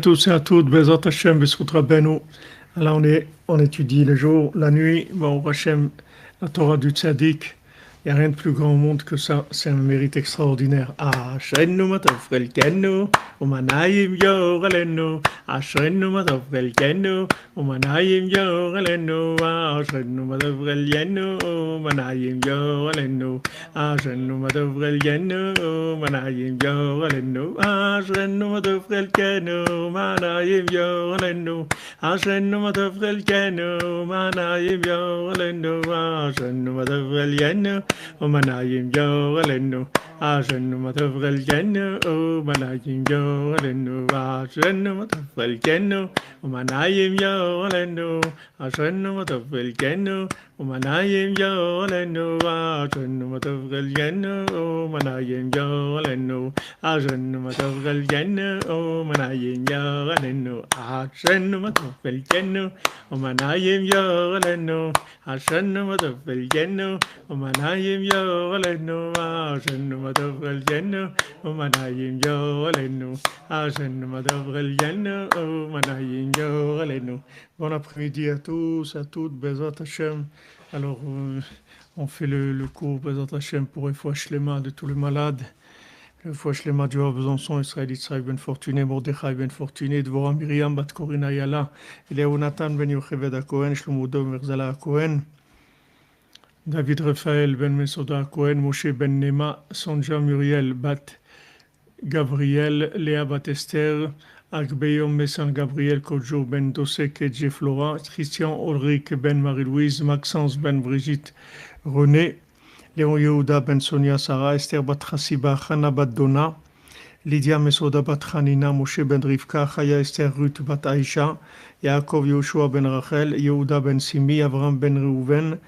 À tous et à toutes, Bezat Hashem, Besrut Rabbeinu. Là, on étudie le jour, la nuit, bon, Hashem, la Torah du Tzaddik. Il n'y a rien de plus grand au monde que ça, c'est un mérite extraordinaire. Ashrenu matov chelkenu, umanayim yor alenu. Ashrenu matov chelkenu, umanayim yor alenu. Ashrenu matov chelkenu, umanayim yor alenu. Ashrenu matov chelkenu, umanayim yor alenu. Ashrenu matov chelkenu, umanayim yor alenu. Ashrenu matov chelkenu, umanayim yor alenu. Ashrenu matov chelkenu. ومنايم جوغلنو عشان ما تبغى الجنة ومنايم جوغلنو عشان ما تبغى الجنة ومنايم جوغلنو عشان ما تبغى الجنة ومنايم جوغلنو عشان ما تبغى الجنة ومنايم جوغلنو عشان ما تبغى الجنة ومنايم جوغلنو عشان ما تبغى الجنة ومنايم جوغلنو عشان ما تبغى الجنة ومنايم جوغلنو عشان ما تبغى الجنة ومنايم جوغلنو عشان ما تبغى الجنة ومنايم جوغلنو. Bon après-midi à tous, à toutes, Bezat Hashem. Alors, on fait le cours Bezat Hashem pour Refoua Shlema de tous les malades. Le Refoua Shlema du Rav Besançon, Israël Yitzhak ben Fortuné, Mordechai ben Fortuné, Dvorah Miriam bat Korina Yala, Eliyahu Natan ben Yocheved HaKohen, Shlomo Dov Merzala HaKohen, David Raphaël ben Mesoda HaKohen, Moshe ben Nema, Sonja Muriel bat Gabriel, Léa bat Esther, Agbeyom Messan Gabriel Kodjo ben Dosek et Flora, Christian Ulrich ben Marie-Louise, Maxence ben Brigitte René, Léon Yehuda ben Sonia Sarah, Esther bat Chassiba, Chana bat Donna, Lydia Mesoda bat Hanina, Moshe ben Rivka, Chaya Esther Ruth bat Aisha, Yaakov Yoshua ben Rachel, Yehuda ben Simi, Avram ben Reuven,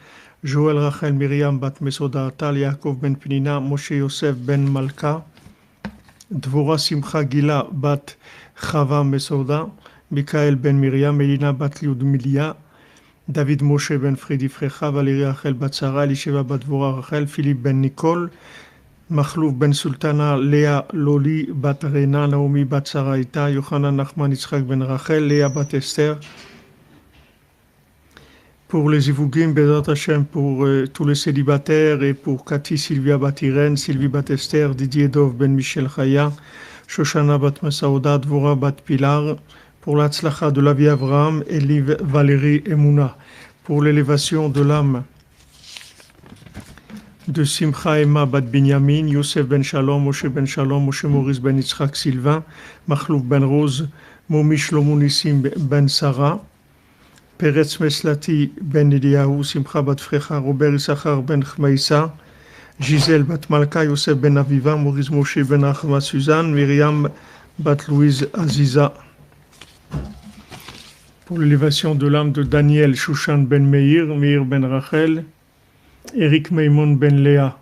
Joël Rachel Miriam bat Mesoda Atal, Yaakov ben Penina, Moshe Yosef ben Malka, Dvorah Simcha Gila bat Chava Mesoda, Michael ben Miriam, Elina bat Lyudmilia, David Moshe ben Fredi Frecha, Valérie Rachel bat Sarah, Elisheva bat Dvorah Rachel, Philippe ben Nicole, Machlouf ben Sultana, Léa Loli bat Rena, Naomi bat Sarah Ita, Yochanan Nachman Yitzhak ben Rachel, Léa bat Esther. Pour les Ivougim, Bezat Hashem, pour tous les célibataires et pour Cathy Sylvia bat Irène, Sylvie bat Esther, Didier Dov ben Michel Chaya, Shoshana bat Masaouda, Dvorah bat Pilar, pour l'Atzlacha de la vie Avraham, Eliv Valérie Emouna, pour l'élévation de l'âme de Simcha Emma bat Binyamin, Youssef ben Shalom, Moshe Maurice ben Yitzhak Sylvain, Machlouf ben Rose, Momi Shlomo Nissim ben Sarah, Peretz Meslati ben Eliyahu, Simcha bat Frecha, Robert Issachar ben Chmaïssa, Gisèle bat Malka, Yosef ben Aviva, Maurice Moshe ben Achma Suzanne, Myriam bat Louise Aziza. Pour l'élévation de l'âme de Daniel, Shushan ben Meir, Meir ben Rachel, Eric Maimon ben Léa.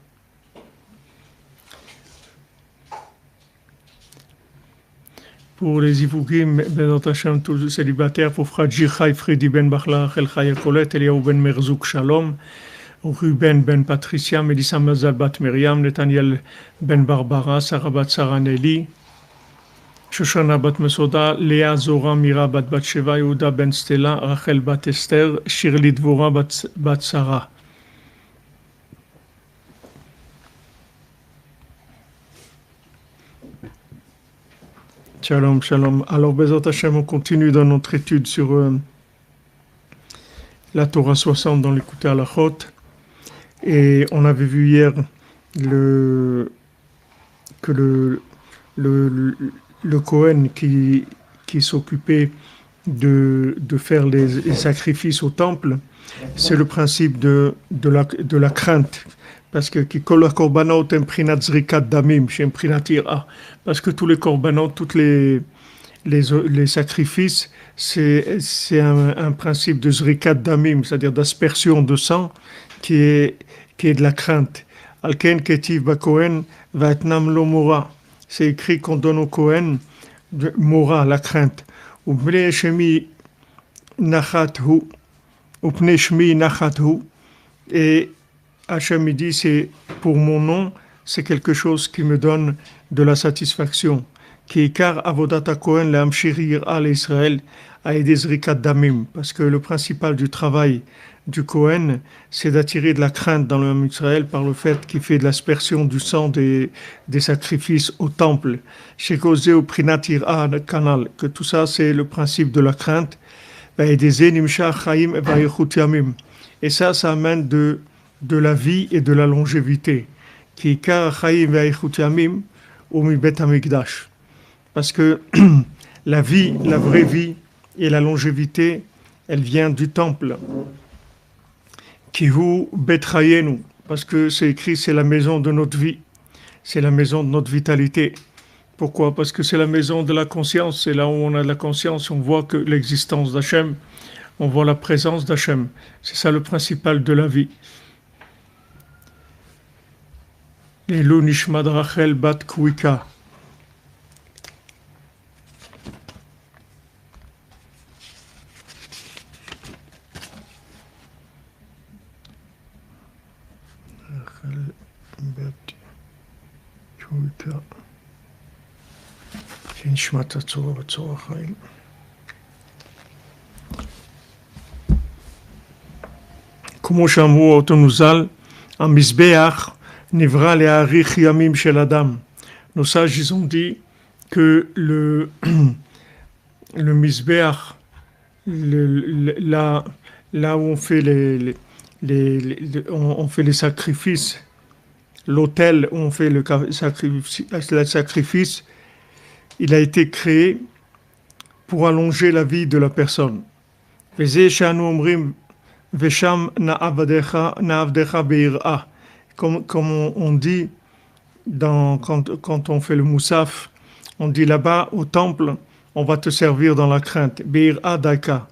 Pour les Ivougim, Bezat Hashem, tous les célibataires, pour Fradji Chai, Fredi ben Bachla, Rachel Chaya Colette, Eliyahu ben Merzouk Shalom, Ruben ben Patricia, Melissa Mazal bat Myriam, Nathaniel ben Barbara, Sarah bat Sarah Nelly, Shoshana bat Mesoda, Léa Zora Mira bat Batsheva, Yehuda ben Stella, Rachel bat Esther, Shirley Dvorah bat Sarah. Shalom, shalom. Alors, Bezat Hashem, on continue dans notre étude sur la Torah 60 dans l'écouté à la Chot. Et on avait vu hier que le Kohen qui s'occupait de faire les sacrifices au temple, c'est le principe de la crainte. Parce que parce que tous les korbanot, tous les sacrifices, c'est un principe de zrikat damim, c'est-à-dire d'aspersion de sang, qui est de la crainte. Alken ketiv ba Kohen vatnam lo mora. C'est écrit qu'on donne au Kohen mora, la crainte. Upnei shemi nachat hu, upnei shmi nachat hu. Et Hachem dit, c'est pour mon nom, c'est quelque chose qui me donne de la satisfaction, Keikar avodat hakohen lehamshir yirah l'Israël aidé zrikat damim, parce que le principal du travail du Kohen, c'est d'attirer de la crainte dans le Ham Israël par le fait qu'il fait de l'aspersion du sang des sacrifices au temple. Chez Gozé ou Prinat Yirah Kanal, que tout ça c'est le principe de la crainte. Et ça amène de la vie et de la longévité. Parce que la vie, la vraie vie et la longévité, elle vient du temple. Kihu Betrayenu, parce que c'est écrit, c'est la maison de notre vie, c'est la maison de notre vitalité. Pourquoi? Parce que c'est la maison de la conscience, c'est là où on a de la conscience, on voit que l'existence d'Hachem, on voit la présence d'Hachem. C'est ça le principal de la vie. Elu Nishmad Rachel Bat Kuika. Rachel Bat Kuika. שנשמת הצורה בצורה חיים. כמו שאמרו אותנו ז"ל, המזבח נברא להאריך ימים של אדם. Nos sages, ils ont dit que le misbéach, là où on fait on fait les sacrifices, l'autel où on fait le sacrifice, il a été créé pour allonger la vie de la personne. Comme on dit quand on fait le moussaf, on dit là-bas au temple, on va te servir dans la crainte. Be'ir'a daika.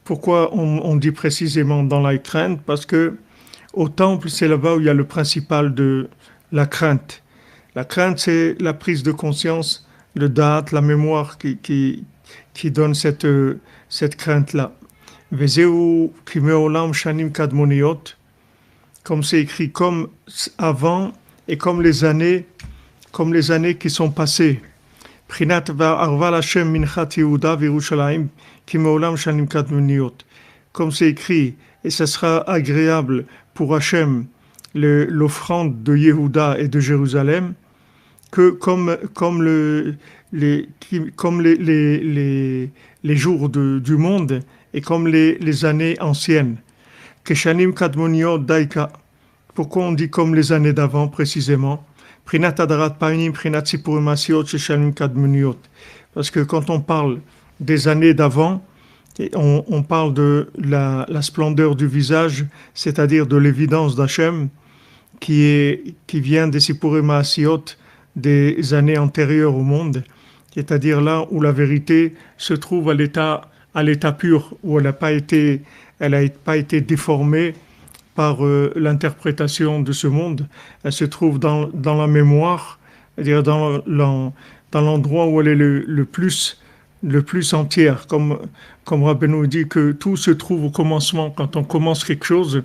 Pourquoi on dit précisément dans la crainte? Parce que au temple, c'est là-bas où il y a le principal de la crainte. La crainte, c'est la prise de conscience, le date, la mémoire qui donne cette crainte-là. Vezeu kimeolam shanim kadmoniot, comme c'est écrit, comme avant et comme les années qui sont passées. Prinat va'arval Hashem minchat Yehuda v'Yerushalayim kimeolam shanim kadmoniot. Comme c'est écrit, et ça sera agréable pour Hashem l'offrande de Yehuda et de Jérusalem, que comme les jours du monde et comme les années anciennes. Keshanim kadmoniot daika. Pourquoi on dit comme les années d'avant précisément? Prinat adarat painim prinat sipurim asiot sheshanim kadmoniot. Parce que quand on parle des années d'avant, on parle de la splendeur du visage, c'est-à-dire de l'évidence d'Hachem qui vient des sipurim asiot, des années antérieures au monde, c'est-à-dire là où la vérité se trouve à l'état pur, où elle n'a pas été déformée par l'interprétation de ce monde. Elle se trouve dans la mémoire, c'est-à-dire dans l'endroit où elle est le plus entière. Comme Rabbeinu dit que tout se trouve au commencement. Quand on commence quelque chose,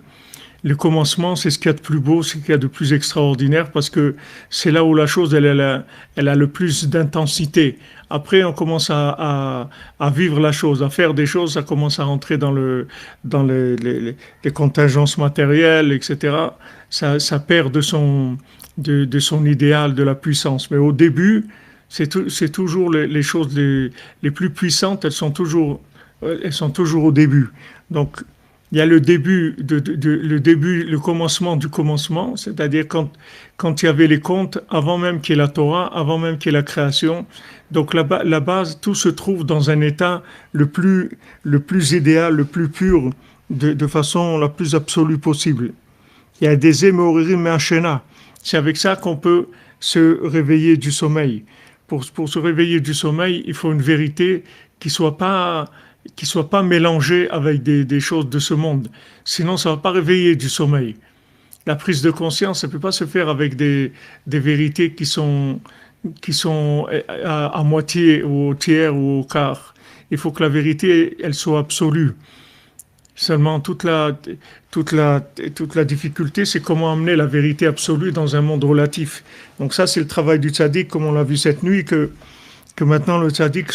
le commencement, c'est ce qu'il y a de plus beau, c'est ce qu'il y a de plus extraordinaire, parce que c'est là où la chose, elle a le plus d'intensité. Après, on commence à vivre la chose, à faire des choses, ça commence à rentrer dans les contingences matérielles, etc. Ça perd de son idéal, de la puissance. Mais au début, c'est toujours les choses les plus puissantes, elles sont toujours au début. Donc, il y a le début, le commencement du commencement, c'est-à-dire quand il y avait les contes, avant même qu'il y ait la Torah, avant même qu'il y ait la création. Donc la base, tout se trouve dans un état le plus idéal, le plus pur, de façon la plus absolue possible. Il y a des émoririm me'ashena. C'est avec ça qu'on peut se réveiller du sommeil. Pour se réveiller du sommeil, il faut une vérité qui soit pas mélangée avec des choses de ce monde. Sinon, ça ne va pas réveiller du sommeil. La prise de conscience, ça ne peut pas se faire avec des vérités qui sont à moitié ou au tiers ou au quart. Il faut que la vérité, elle soit absolue. Seulement, toute la difficulté, c'est comment amener la vérité absolue dans un monde relatif. Donc ça, c'est le travail du tzaddik, comme on l'a vu cette nuit, que que maintenant le tzaddik,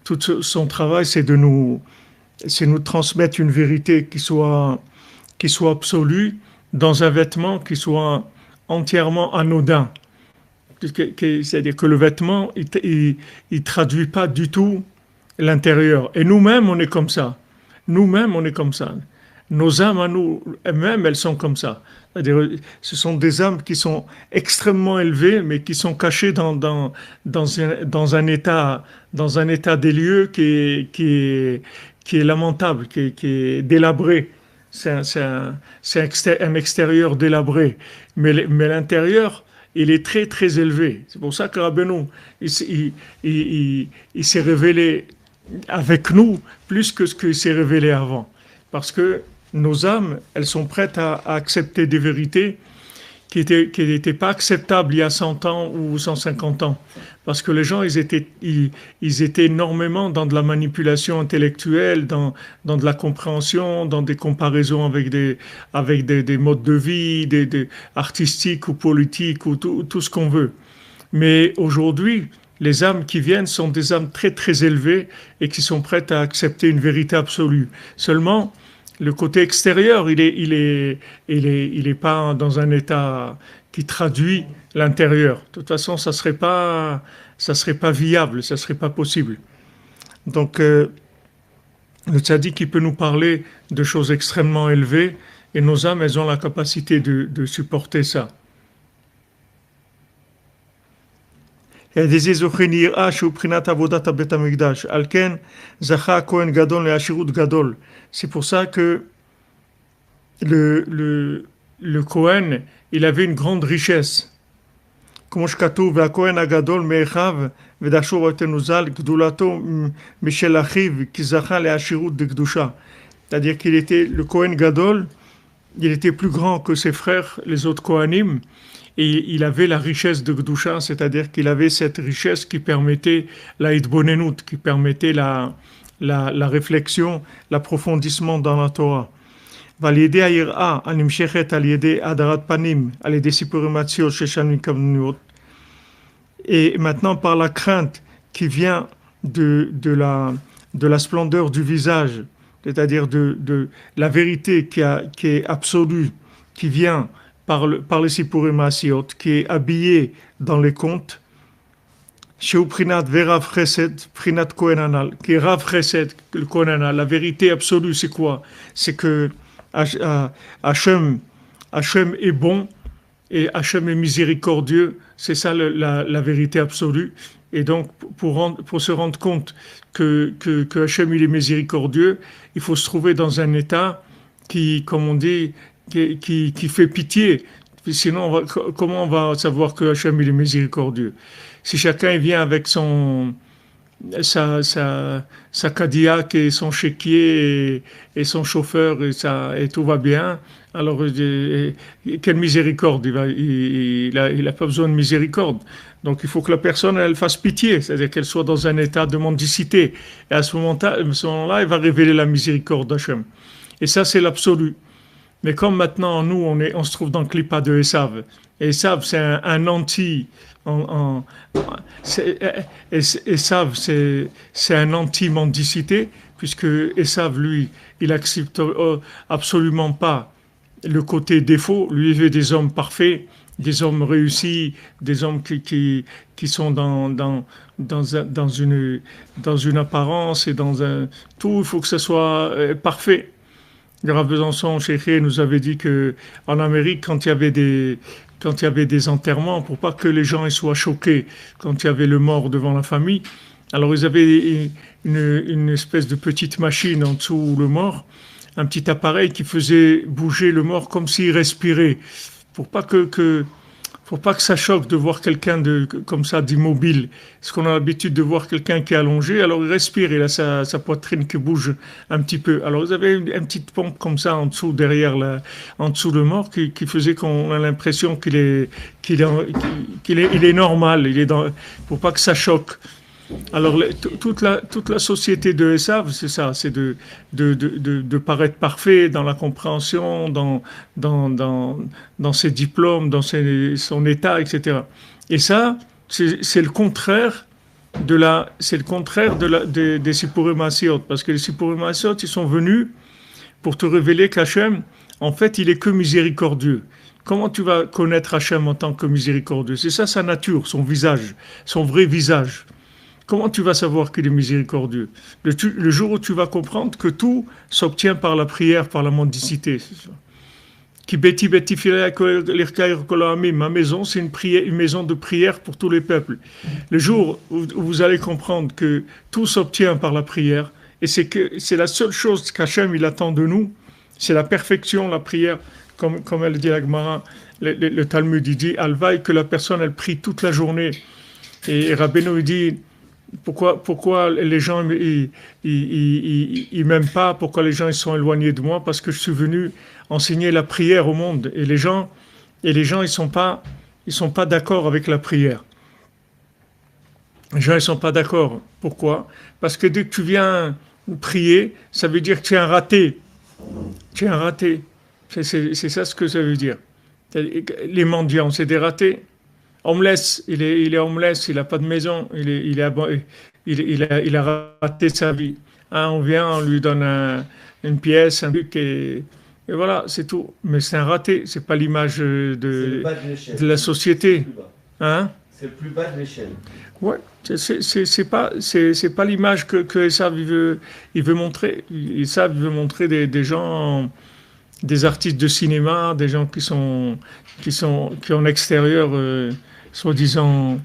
tout son travail, c'est nous transmettre une vérité qui soit absolue dans un vêtement qui soit entièrement anodin. C'est-à-dire que le vêtement, il traduit pas du tout l'intérieur. Et nous-mêmes, on est comme ça. Nous-mêmes, on est comme ça. Nos âmes à nous mêmes, elles sont comme ça. C'est-à-dire, ce sont des âmes qui sont extrêmement élevées, mais qui sont cachées dans un état des lieux qui est lamentable, qui est délabré. C'est un extérieur délabré. Mais l'intérieur, il est très très élevé. C'est pour ça que Rabbeinu, il s'est révélé avec nous plus que ce qu'il s'est révélé avant. Parce que nos âmes, elles sont prêtes à accepter des vérités qui n'étaient pas acceptables il y a 100 ans ou 150 ans. Parce que les gens, ils étaient énormément dans de la manipulation intellectuelle, dans de la compréhension, dans des comparaisons avec des modes de vie, artistiques ou politiques ou tout ce qu'on veut. Mais aujourd'hui, les âmes qui viennent sont des âmes très très élevées et qui sont prêtes à accepter une vérité absolue. Seulement, le côté extérieur, il est pas dans un état qui traduit l'intérieur. De toute façon, ça serait pas viable, ça serait pas possible. Donc, le tzaddik, il peut nous parler de choses extrêmement élevées et nos âmes, elles ont la capacité de supporter ça. C'est pour ça que le Kohen, il avait une grande richesse. C'est-à-dire qu'il était le Kohen Gadol, il était plus grand que ses frères, les autres Kohanim, et il avait la richesse de Gdusha, c'est-à-dire qu'il avait cette richesse qui permettait la hitbonenut, qui permettait la réflexion, l'approfondissement dans la Torah. Et maintenant, par la crainte qui vient de la splendeur du visage, c'est-à-dire de la vérité qui est absolue, qui vient par les Sipurim Asiot, qui est habillée dans les contes, Sheu Prinat Verav Chesed, Prinat Kohen Anal, qui est Rav Chesed, le Kohen Anal. La vérité absolue, c'est quoi? C'est que Hachem est bon et Hachem est miséricordieux. C'est ça la vérité absolue. Et donc, pour se rendre compte que Hachem il est miséricordieux, il faut se trouver dans un état qui, comme on dit, qui fait pitié. Sinon, comment on va savoir que Hachem il est miséricordieux? Si chacun vient avec sa Cadillac et son chéquier et son chauffeur et tout va bien, alors quelle miséricorde? Il a pas besoin de miséricorde. Donc il faut que la personne elle fasse pitié, c'est-à-dire qu'elle soit dans un état de mendicité. Et à ce moment-là, elle va révéler la miséricorde d'Hachem. Et ça, c'est l'absolu. Mais comme maintenant, nous, on se trouve dans le clipat de Esav. Et Esav, c'est un anti... Esav, c'est un anti-mendicité, puisque Esav, lui, il accepte absolument pas le côté défaut. Lui, il veut des hommes parfaits, des hommes réussis, des hommes qui sont dans une apparence et dans un... Tout, il faut que ce soit parfait. Le Rav Besançon, Chéché, nous avait dit que en Amérique, quand il y avait des enterrements, pour pas que les gens soient choqués quand il y avait le mort devant la famille, alors ils avaient une espèce de petite machine en dessous le mort, un petit appareil qui faisait bouger le mort comme s'il respirait, pour pas que ça choque de voir quelqu'un comme ça d'immobile. Parce qu'on a l'habitude de voir quelqu'un qui est allongé, alors il respire, il a sa poitrine qui bouge un petit peu. Alors vous avez une petite pompe comme ça en dessous, en dessous le mort, qui faisait qu'on a l'impression qu'il est normal, pour pas que ça choque. Alors toute la société de Esav, c'est ça, c'est de paraître parfait dans la compréhension, dans ses diplômes, dans son état, etc. Et ça, c'est le contraire c'est le contraire des Sippurim Asiot, parce que les Sippurim Asiot, ils sont venus pour te révéler qu'Hachem, en fait, il est que miséricordieux. Comment tu vas connaître Hachem en tant que miséricordieux? C'est ça sa nature, son visage, son vrai visage. Comment tu vas savoir qu'il est miséricordieux? Le jour où tu vas comprendre que tout s'obtient par la prière, par la mendicité. Qui beti beti ma maison, c'est une maison de prière pour tous les peuples. Le jour où vous allez comprendre que tout s'obtient par la prière, et c'est la seule chose qu'Hachem il attend de nous, c'est la perfection, la prière, comme elle dit la Gemara, le Talmud il dit, Alvaï, que la personne elle prie toute la journée. Et Rabbeinu dit, pourquoi les gens ils m'aiment pas, pourquoi les gens ils sont éloignés de moi, parce que je suis venu enseigner la prière au monde, et les gens ils sont pas d'accord avec la prière. Les gens ils sont pas d'accord. Pourquoi? Parce que dès que tu viens prier, ça veut dire que tu es un raté. Tu es un raté. C'est ça ce que ça veut dire. Les mendiants, c'est des ratés. Homeless, il est homeless, il n'a pas de maison, il a raté sa vie. Hein, on vient, on lui donne une pièce, un truc, et voilà, c'est tout. Mais c'est un raté, c'est pas l'image de la société. Hein? C'est le plus bas de l'échelle. Ouais, c'est pas l'image que Esav il veut montrer. Esav il veut montrer des gens, des artistes de cinéma, des gens qui en extérieur, soi-disant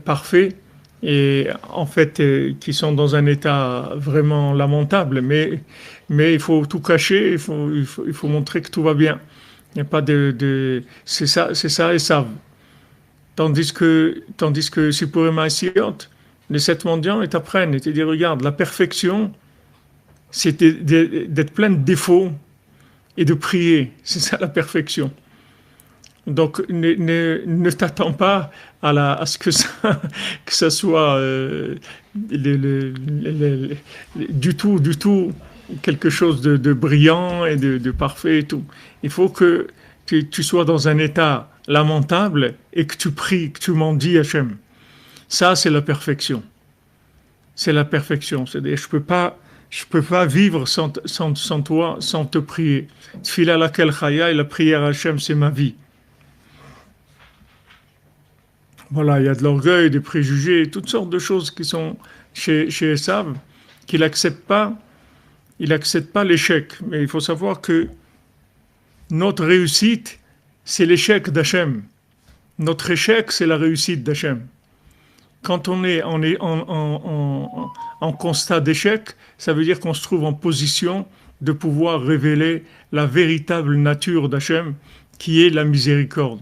parfaits, et en fait qui sont dans un état vraiment lamentable. Mais il faut tout cacher, il faut montrer que tout va bien. Il n'y a pas c'est ça, Esav. Tandis que si pour Maïsiot, les 7 mendiants, ils t'apprennent, ils te disent, regarde, la perfection, c'est d'être plein de défauts et de prier. C'est ça la perfection. Donc ne t'attends pas à ce que ça soit du tout quelque chose de brillant et de parfait et tout. Il faut que tu sois dans un état lamentable et que tu pries, que tu mendies Hachem. Ça, c'est la perfection. C'est la perfection. C'est-à-dire, je peux pas vivre sans toi, sans te prier. Tfila lakel chaya, et la prière à Hachem, c'est ma vie. Voilà, il y a de l'orgueil, des préjugés, toutes sortes de choses qui sont chez Esav, qu'il n'accepte pas. Il n'accepte pas l'échec. Mais il faut savoir que notre réussite, c'est l'échec d'Hachem. Notre échec, c'est la réussite d'Hachem. Quand on est en constat d'échec, ça veut dire qu'on se trouve en position de pouvoir révéler la véritable nature d'Hachem, qui est la miséricorde.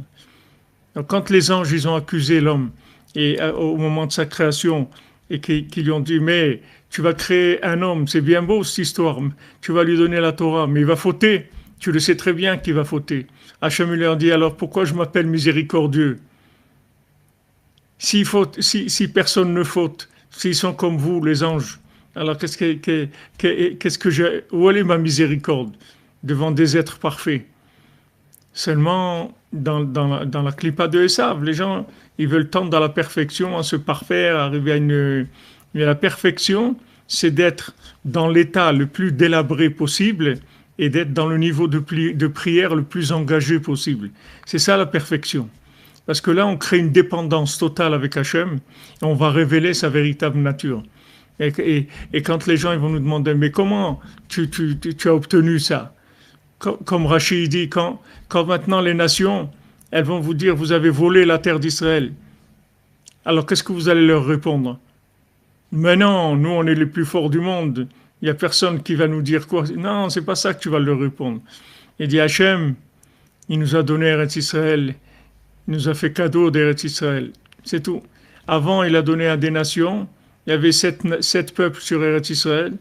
Donc, quand les anges ils ont accusé l'homme et au moment de sa création et qu'ils lui ont dit mais tu vas créer un homme, c'est bien beau cette histoire, tu vas lui donner la Torah, mais il va fauter. Tu le sais très bien qu'il va fauter. Hachem leur dit alors pourquoi je m'appelle miséricordieux? Si personne ne faute, s'ils sont comme vous, les anges, alors où est ma miséricorde devant des êtres parfaits? Seulement, dans la clipa de Esav, les gens, ils veulent tendre à la perfection, à se parfaire, arriver à Mais la perfection, c'est d'être dans l'état le plus délabré possible et d'être dans le niveau de prière le plus engagé possible. C'est ça la perfection. Parce que là, on crée une dépendance totale avec Hachem et on va révéler sa véritable nature. Et quand les gens ils vont nous demander, mais comment tu as obtenu ça? Comme Rachid dit, quand maintenant les nations, elles vont vous dire, vous avez volé la terre d'Israël. Alors qu'est-ce que vous allez leur répondre? Mais non, nous on est les plus forts du monde. Il n'y a personne qui va nous dire quoi. Non, c'est pas ça que tu vas leur répondre. Il dit Hachem, il nous a donné Eretz Israël. Il nous a fait cadeau d'Eretz Israël. C'est tout. Avant, il a donné à des nations. Il y avait sept peuples sur Eretz Israël.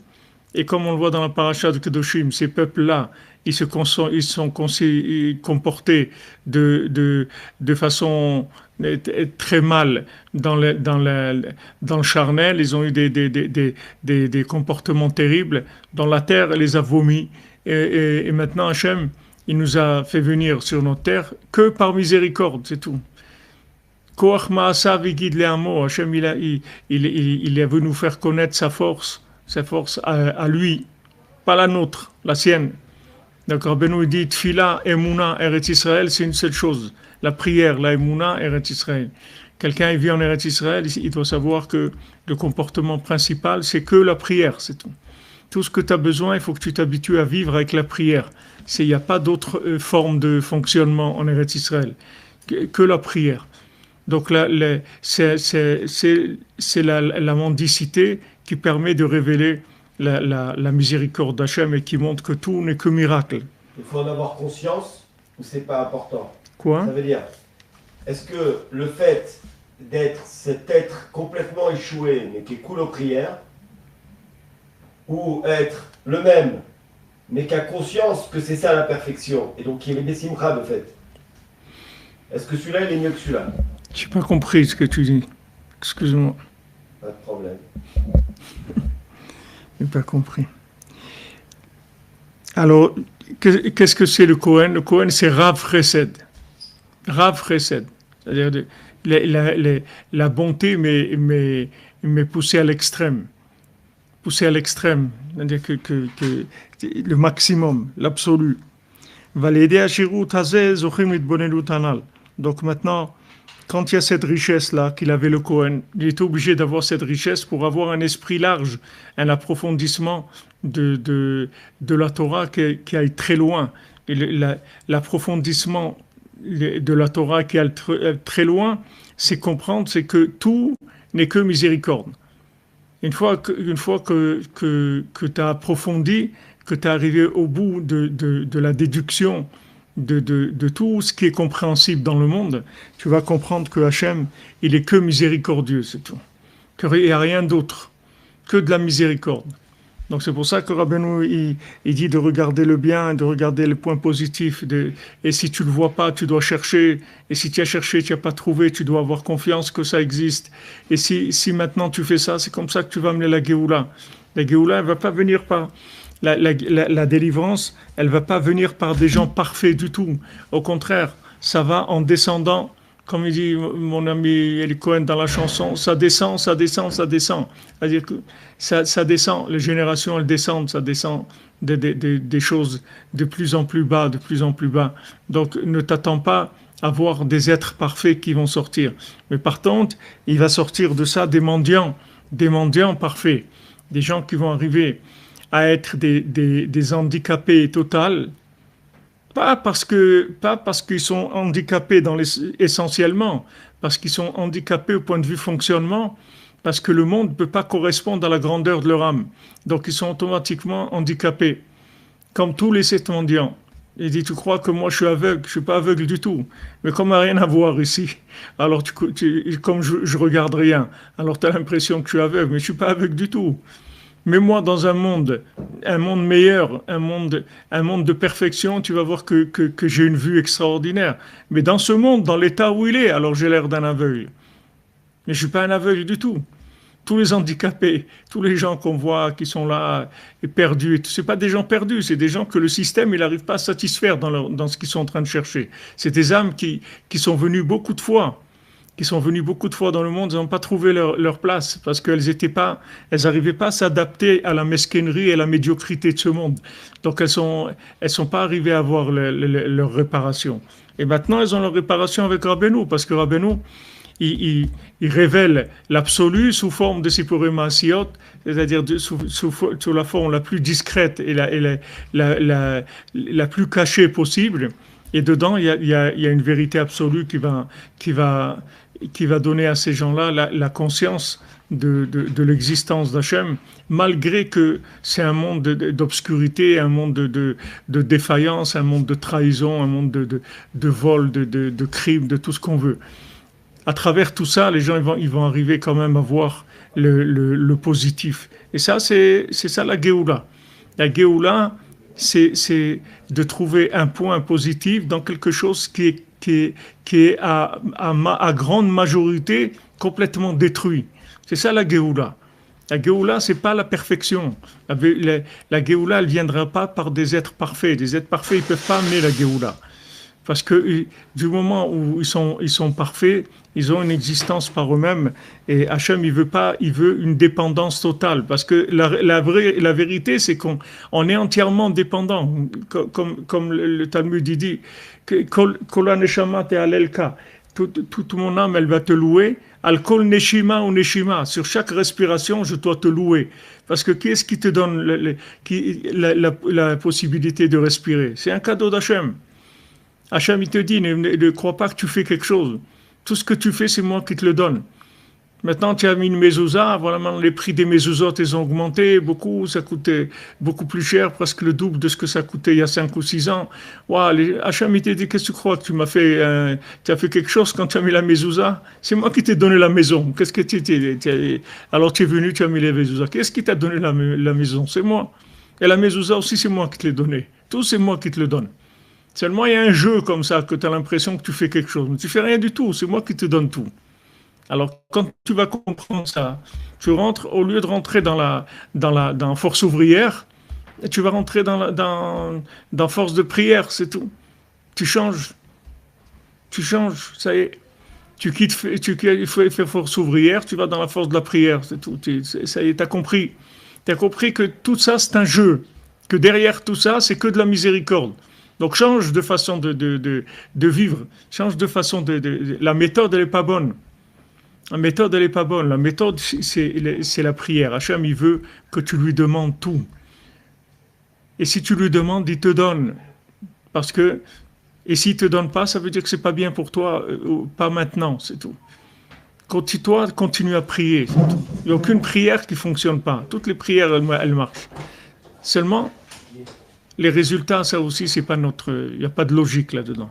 Et comme on le voit dans la paracha de Kedoshim, ces peuples-là, ils sont comportés de façon très mal dans le charnel. Ils ont eu des comportements terribles. Dans la terre, elle les a vomis. Et maintenant, Hachem, il nous a fait venir sur notre terre que par miséricorde, c'est tout. Koach Ma'asav Igid Le'amo, Hachem, il est venu nous faire connaître sa force à lui, pas la nôtre, la sienne. Donc Rabbeinu dit Tfila, Emouna, Eretz Israël, c'est une seule chose. La prière, la Emouna, Eretz Israël. Quelqu'un il vit en Eretz Israël, il doit savoir que le comportement principal, c'est que la prière, c'est tout. Tout ce que tu as besoin, il faut que tu t'habitues à vivre avec la prière. Il n'y a pas d'autre forme de fonctionnement en Eretz Israël que la prière. Donc là, c'est la mendicité qui permet de révéler la miséricorde d'Hachem et qui montre que tout n'est que miracle. Il faut en avoir conscience ou c'est pas important? Quoi? Ça veut dire, est-ce que le fait d'être cet être complètement échoué mais qui est cool aux prières, ou être le même mais qui a conscience que c'est ça la perfection et donc qui est Bessimcha de fait, est-ce que celui-là il est mieux que celui-là? Je n'ai pas compris ce que tu dis. Excuse-moi. Pas de problème. Je n'ai pas compris. Alors, qu'est-ce que c'est le Kohen? Le Kohen, c'est Rav Chesed. Rav Chesed. C'est-à-dire la bonté, mais poussée à l'extrême. Poussée à l'extrême. C'est-à-dire que le maximum, l'absolu. Donc maintenant, quand il y a cette richesse-là qu'il avait le Kohen, il était obligé d'avoir cette richesse pour avoir un esprit large, un approfondissement de la Torah qui aille très loin. Et l'approfondissement de la Torah qui aille très loin, c'est comprendre, c'est que tout n'est que miséricorde. Une fois que tu as approfondi, que tu es arrivé au bout de la déduction de tout ce qui est compréhensible dans le monde, tu vas comprendre que Hachem, il est que miséricordieux, c'est tout. Qu'il n'y a rien d'autre que de la miséricorde. Donc c'est pour ça que Rabbeinu, il dit de regarder le bien, de regarder les points positifs. Et si tu ne le vois pas, tu dois chercher. Et si tu as cherché, tu n'as pas trouvé, tu dois avoir confiance que ça existe. Et si maintenant tu fais ça, c'est comme ça que tu vas amener la Géoula. La Géoula, elle ne va pas venir par... La délivrance, elle ne va pas venir par des gens parfaits du tout. Au contraire, ça va en descendant, comme il dit mon ami Eli Cohen dans la chanson, ça descend, ça descend, ça descend. C'est-à-dire que ça descend, les générations, elles descendent, ça descend des choses de plus en plus bas, de plus en plus bas. Donc ne t'attends pas à voir des êtres parfaits qui vont sortir. Mais par contre, il va sortir de ça des mendiants parfaits, des gens qui vont arriver à être des handicapés totaux, pas parce qu'ils sont handicapés essentiellement, parce qu'ils sont handicapés au point de vue fonctionnement, parce que le monde ne peut pas correspondre à la grandeur de leur âme. Donc ils sont automatiquement handicapés, comme tous les sept mendiants. Il dit, tu crois que moi je suis aveugle? Je ne suis pas aveugle du tout. Mais comme il n'y a rien à voir ici, alors comme je regarde rien, alors tu as l'impression que je suis aveugle, mais je ne suis pas aveugle du tout. Mets-moi dans un monde meilleur, un monde de perfection, tu vas voir que j'ai une vue extraordinaire. Mais dans ce monde, dans l'état où il est, alors j'ai l'air d'un aveugle. Mais je ne suis pas un aveugle du tout. Tous les handicapés, tous les gens qu'on voit qui sont là et perdus, ce pas des gens perdus, c'est des gens que le système il n'arrive pas à satisfaire dans ce qu'ils sont en train de chercher. C'est des âmes qui sont venues beaucoup de fois. Dans le monde, elles n'ont pas trouvé leur place parce qu'elles n'arrivaient pas à s'adapter à la mesquinerie et la médiocrité de ce monde. Donc elles sont pas arrivées à avoir leur réparation. Et maintenant, elles ont leur réparation avec Rabbeinu, parce que Rabbeinu, il révèle l'absolu sous forme de Sipurim Asiyot, c'est-à-dire sous la forme la plus discrète et la plus cachée possible. Et dedans, il y a une vérité absolue qui va donner à ces gens-là la conscience de l'existence d'Hachem, malgré que c'est un monde d'obscurité, un monde de défaillance, un monde de trahison, un monde de vol, de crime, de tout ce qu'on veut. À travers tout ça, les gens ils vont arriver quand même à voir le positif. Et ça, c'est ça la Géoula. La Géoula, c'est de trouver un point positif dans quelque chose qui est à grande majorité complètement détruit. C'est ça la Géoula. La Géoula, c'est pas la perfection. La Géoula, elle viendra pas par des êtres parfaits. Des êtres parfaits, ils peuvent pas amener la Géoula. Parce que du moment où ils sont parfaits, ils ont une existence par eux-mêmes. Et Hachem, il veut pas, il veut une dépendance totale. Parce que la vérité, c'est qu'on on est entièrement dépendant. Comme le Talmud dit, que Kol neshama te alelka. Toute mon âme, elle va te louer. Al kol neshima ou neshima. Sur chaque respiration, je dois te louer. Parce que qui est-ce qui te donne la possibilité de respirer? C'est un cadeau d'Hachem. Hachem, il te dit, ne crois pas que tu fais quelque chose. Tout ce que tu fais, c'est moi qui te le donne. Maintenant, tu as mis une mezouza, voilà, maintenant les prix des mezuzot, ils ont augmenté beaucoup, ça coûtait beaucoup plus cher, presque le double de ce que ça coûtait il y a 5 ou 6 ans. Hachem, il t'a dit, qu'est-ce que tu crois que tu m'as fait, tu as fait quelque chose quand tu as mis la mezouza? C'est moi qui t'ai donné la maison. Qu'est-ce que alors tu es venu, tu as mis les mezuzas. Qu'est-ce qui t'a donné la maison? C'est moi. Et la mezouza aussi, c'est moi qui te l'ai donné. Tout, c'est moi qui te le donne. Seulement, il y a un jeu comme ça, que tu as l'impression que tu fais quelque chose. Mais tu fais rien du tout, c'est moi qui te donne tout. Alors, quand tu vas comprendre ça, tu rentres, au lieu de rentrer dans force ouvrière, tu vas rentrer dans force de prière, c'est tout. Tu changes, ça y est. Tu quittes force ouvrière, tu vas dans la force de la prière, c'est tout. Ça y est, tu as compris. Tu as compris que tout ça, c'est un jeu. Que derrière tout ça, c'est que de la miséricorde. Donc change de façon de vivre, change de façon la méthode, elle n'est pas bonne. La méthode, elle n'est pas bonne. La méthode, c'est la prière. Hachem, il veut que tu lui demandes tout. Et si tu lui demandes, il te donne. Parce que, et s'il ne te donne pas, ça veut dire que ce n'est pas bien pour toi, pas maintenant, c'est tout. Continue à prier, c'est tout. Il n'y a aucune prière qui ne fonctionne pas. Toutes les prières, elles marchent. Seulement, les résultats, ça aussi, c'est pas notre. Il n'y a pas de logique là-dedans.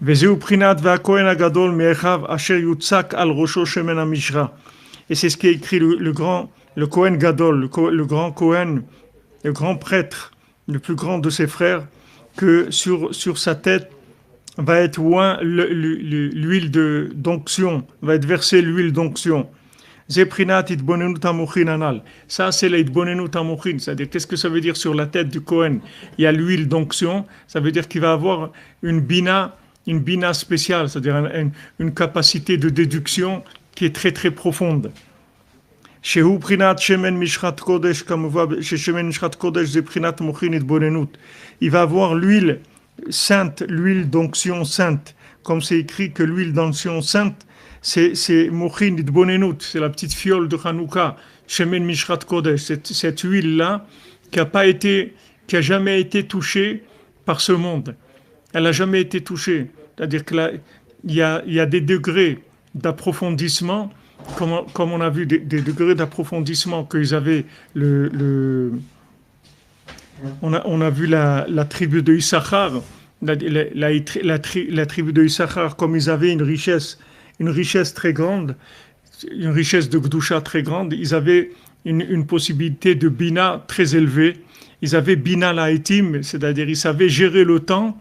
Et c'est ce qui est écrit le Kohen Gadol, le grand Kohen, le grand prêtre, le plus grand de ses frères, que sur sa tête va être oint l'huile d'onction, va être versée l'huile d'onction. Ça, c'est l'itbonenut amochin. C'est-à-dire, qu'est-ce que ça veut dire sur la tête du Kohen? Il y a l'huile d'onction. Ça veut dire qu'il va avoir une bina spéciale, c'est-à-dire une capacité de déduction qui est très très profonde. Il va avoir l'huile sainte, l'huile d'onction sainte, comme c'est écrit que l'huile d'onction sainte, c'est Mochin Idbonenut, c'est la petite fiole de Hanouka, Shemen Mishrat Kodesh, cette huile-là qui a jamais été touchée par ce monde. Elle n'a jamais été touchée. C'est-à-dire qu'il y a des degrés d'approfondissement, comme on a vu des degrés d'approfondissement qu'ils avaient on a vu la tribu de Issachar, la tribu de Issachar, comme ils avaient une richesse très grande, une richesse de Gdusha très grande, ils avaient une possibilité de Bina très élevée. Ils avaient Bina Laïtim, c'est-à-dire ils savaient gérer le temps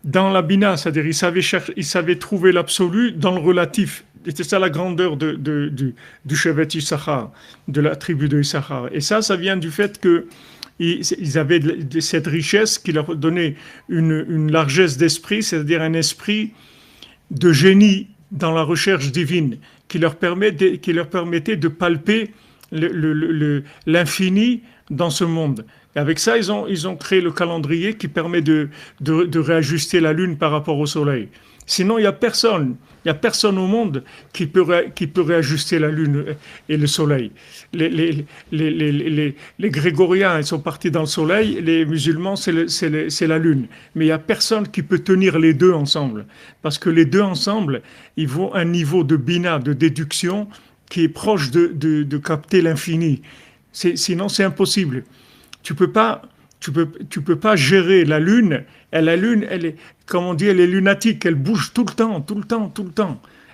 dans la Bina, c'est-à-dire ils savaient trouver l'absolu dans le relatif. C'était ça la grandeur du Shevet Issachar, de la tribu de Issachar. Et ça vient du fait qu'ils avaient cette richesse qui leur donnait une largesse d'esprit, c'est-à-dire un esprit de génie dans la recherche divine, qui leur permettait de palper l'infini dans ce monde. Et avec ça, ils ont créé le calendrier qui permet de réajuster la lune par rapport au soleil. Sinon, il n'y a personne au monde qui peut réajuster la lune et le soleil. Les grégoriens, ils sont partis dans le soleil, les musulmans, c'est la lune. Mais il n'y a personne qui peut tenir les deux ensemble. Parce que les deux ensemble, ils vont à un niveau de bina, de déduction, qui est proche de capter l'infini. Sinon, c'est impossible. Tu peux pas gérer la lune. Et la lune, elle est, comme on dit, elle est lunatique. Elle bouge tout le temps.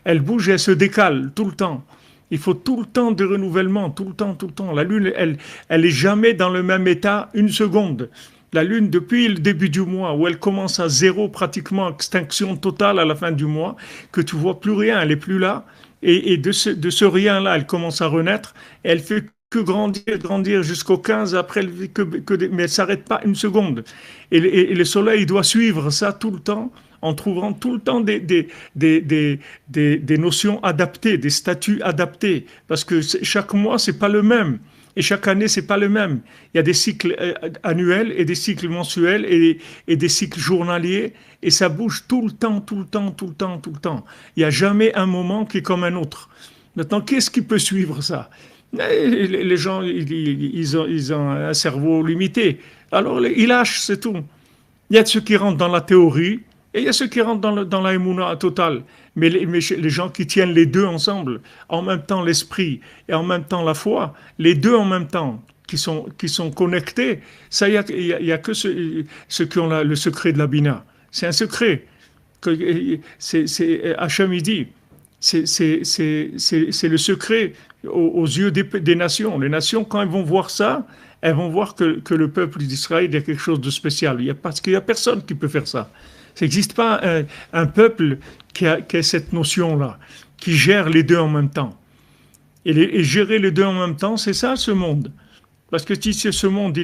Elle bouge et elle se décale tout le temps. Il faut tout le temps de renouvellement, tout le temps. La lune, elle est jamais dans le même état une seconde. La lune, depuis le début du mois, où elle commence à zéro, pratiquement extinction totale à la fin du mois, que tu vois plus rien, elle est plus là. Et de ce rien-là, elle commence à renaître. Et elle fait que grandir, grandir jusqu'au 15, après, mais elle ne s'arrête pas une seconde. Et le soleil, il doit suivre ça tout le temps, en trouvant tout le temps des notions adaptées, des statuts adaptés. Parce que chaque mois, c'est pas le même. Et chaque année, c'est pas le même. Il y a des cycles annuels et des cycles mensuels et des cycles journaliers. Et ça bouge tout le temps, tout le temps, tout le temps, tout le temps. Il n'y a jamais un moment qui est comme un autre. Maintenant, qu'est-ce qui peut suivre ça? Les gens, ils ont un cerveau limité. Alors, ils lâchent, c'est tout. Il y a ceux qui rentrent dans la théorie et il y a ceux qui rentrent dans la émouna totale. Mais les gens qui tiennent les deux ensemble, en même temps l'esprit et en même temps la foi, les deux en même temps, qui sont connectés, ça, il y a que ceux qui ont le secret de la Bina. C'est un secret. Hachem, il dit, c'est le secret aux yeux des nations. Les nations, quand elles vont voir ça, elles vont voir que le peuple d'Israël est quelque chose de spécial. Parce qu'il n'y a personne qui peut faire ça. Ça n'existe pas un peuple qui a cette notion-là, qui gère les deux en même temps. Et gérer les deux en même temps, c'est ça, ce monde. Parce que si ce monde,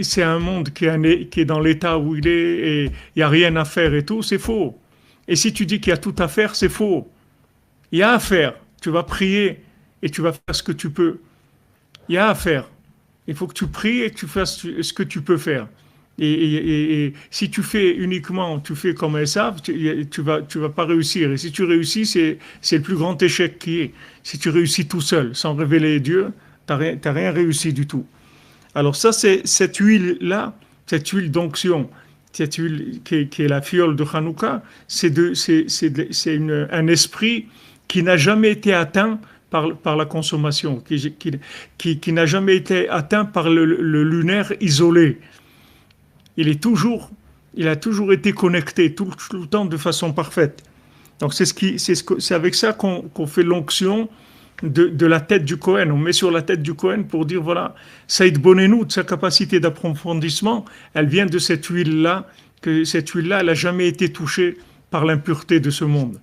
c'est un monde qui est dans l'état où il est, et il n'y a rien à faire et tout, c'est faux. Et si tu dis qu'il y a tout à faire, c'est faux. Il y a à faire. Tu vas prier et tu vas faire ce que tu peux. Il y a à faire. Il faut que tu pries et que tu fasses ce que tu peux faire. Et si tu fais uniquement, tu fais comme elles savent, tu vas pas réussir. Et si tu réussis, c'est le plus grand échec qui est. Si tu réussis tout seul, sans révéler Dieu, t'as rien réussi du tout. Alors ça, c'est cette huile-là, cette huile d'onction, cette huile qui est la fiole de Hanouka, c'est un esprit qui n'a jamais été atteint par la consommation, qui n'a jamais été atteint par le lunaire isolé. Il a toujours été connecté tout le temps de façon parfaite. Donc c'est avec ça qu'on fait l'onction de la tête du Kohen. On met sur la tête du Kohen pour dire voilà, Saïd Bonenou, de sa capacité d'approfondissement, elle vient de cette huile-là, que cette huile-là, elle n'a jamais été touchée par l'impureté de ce monde.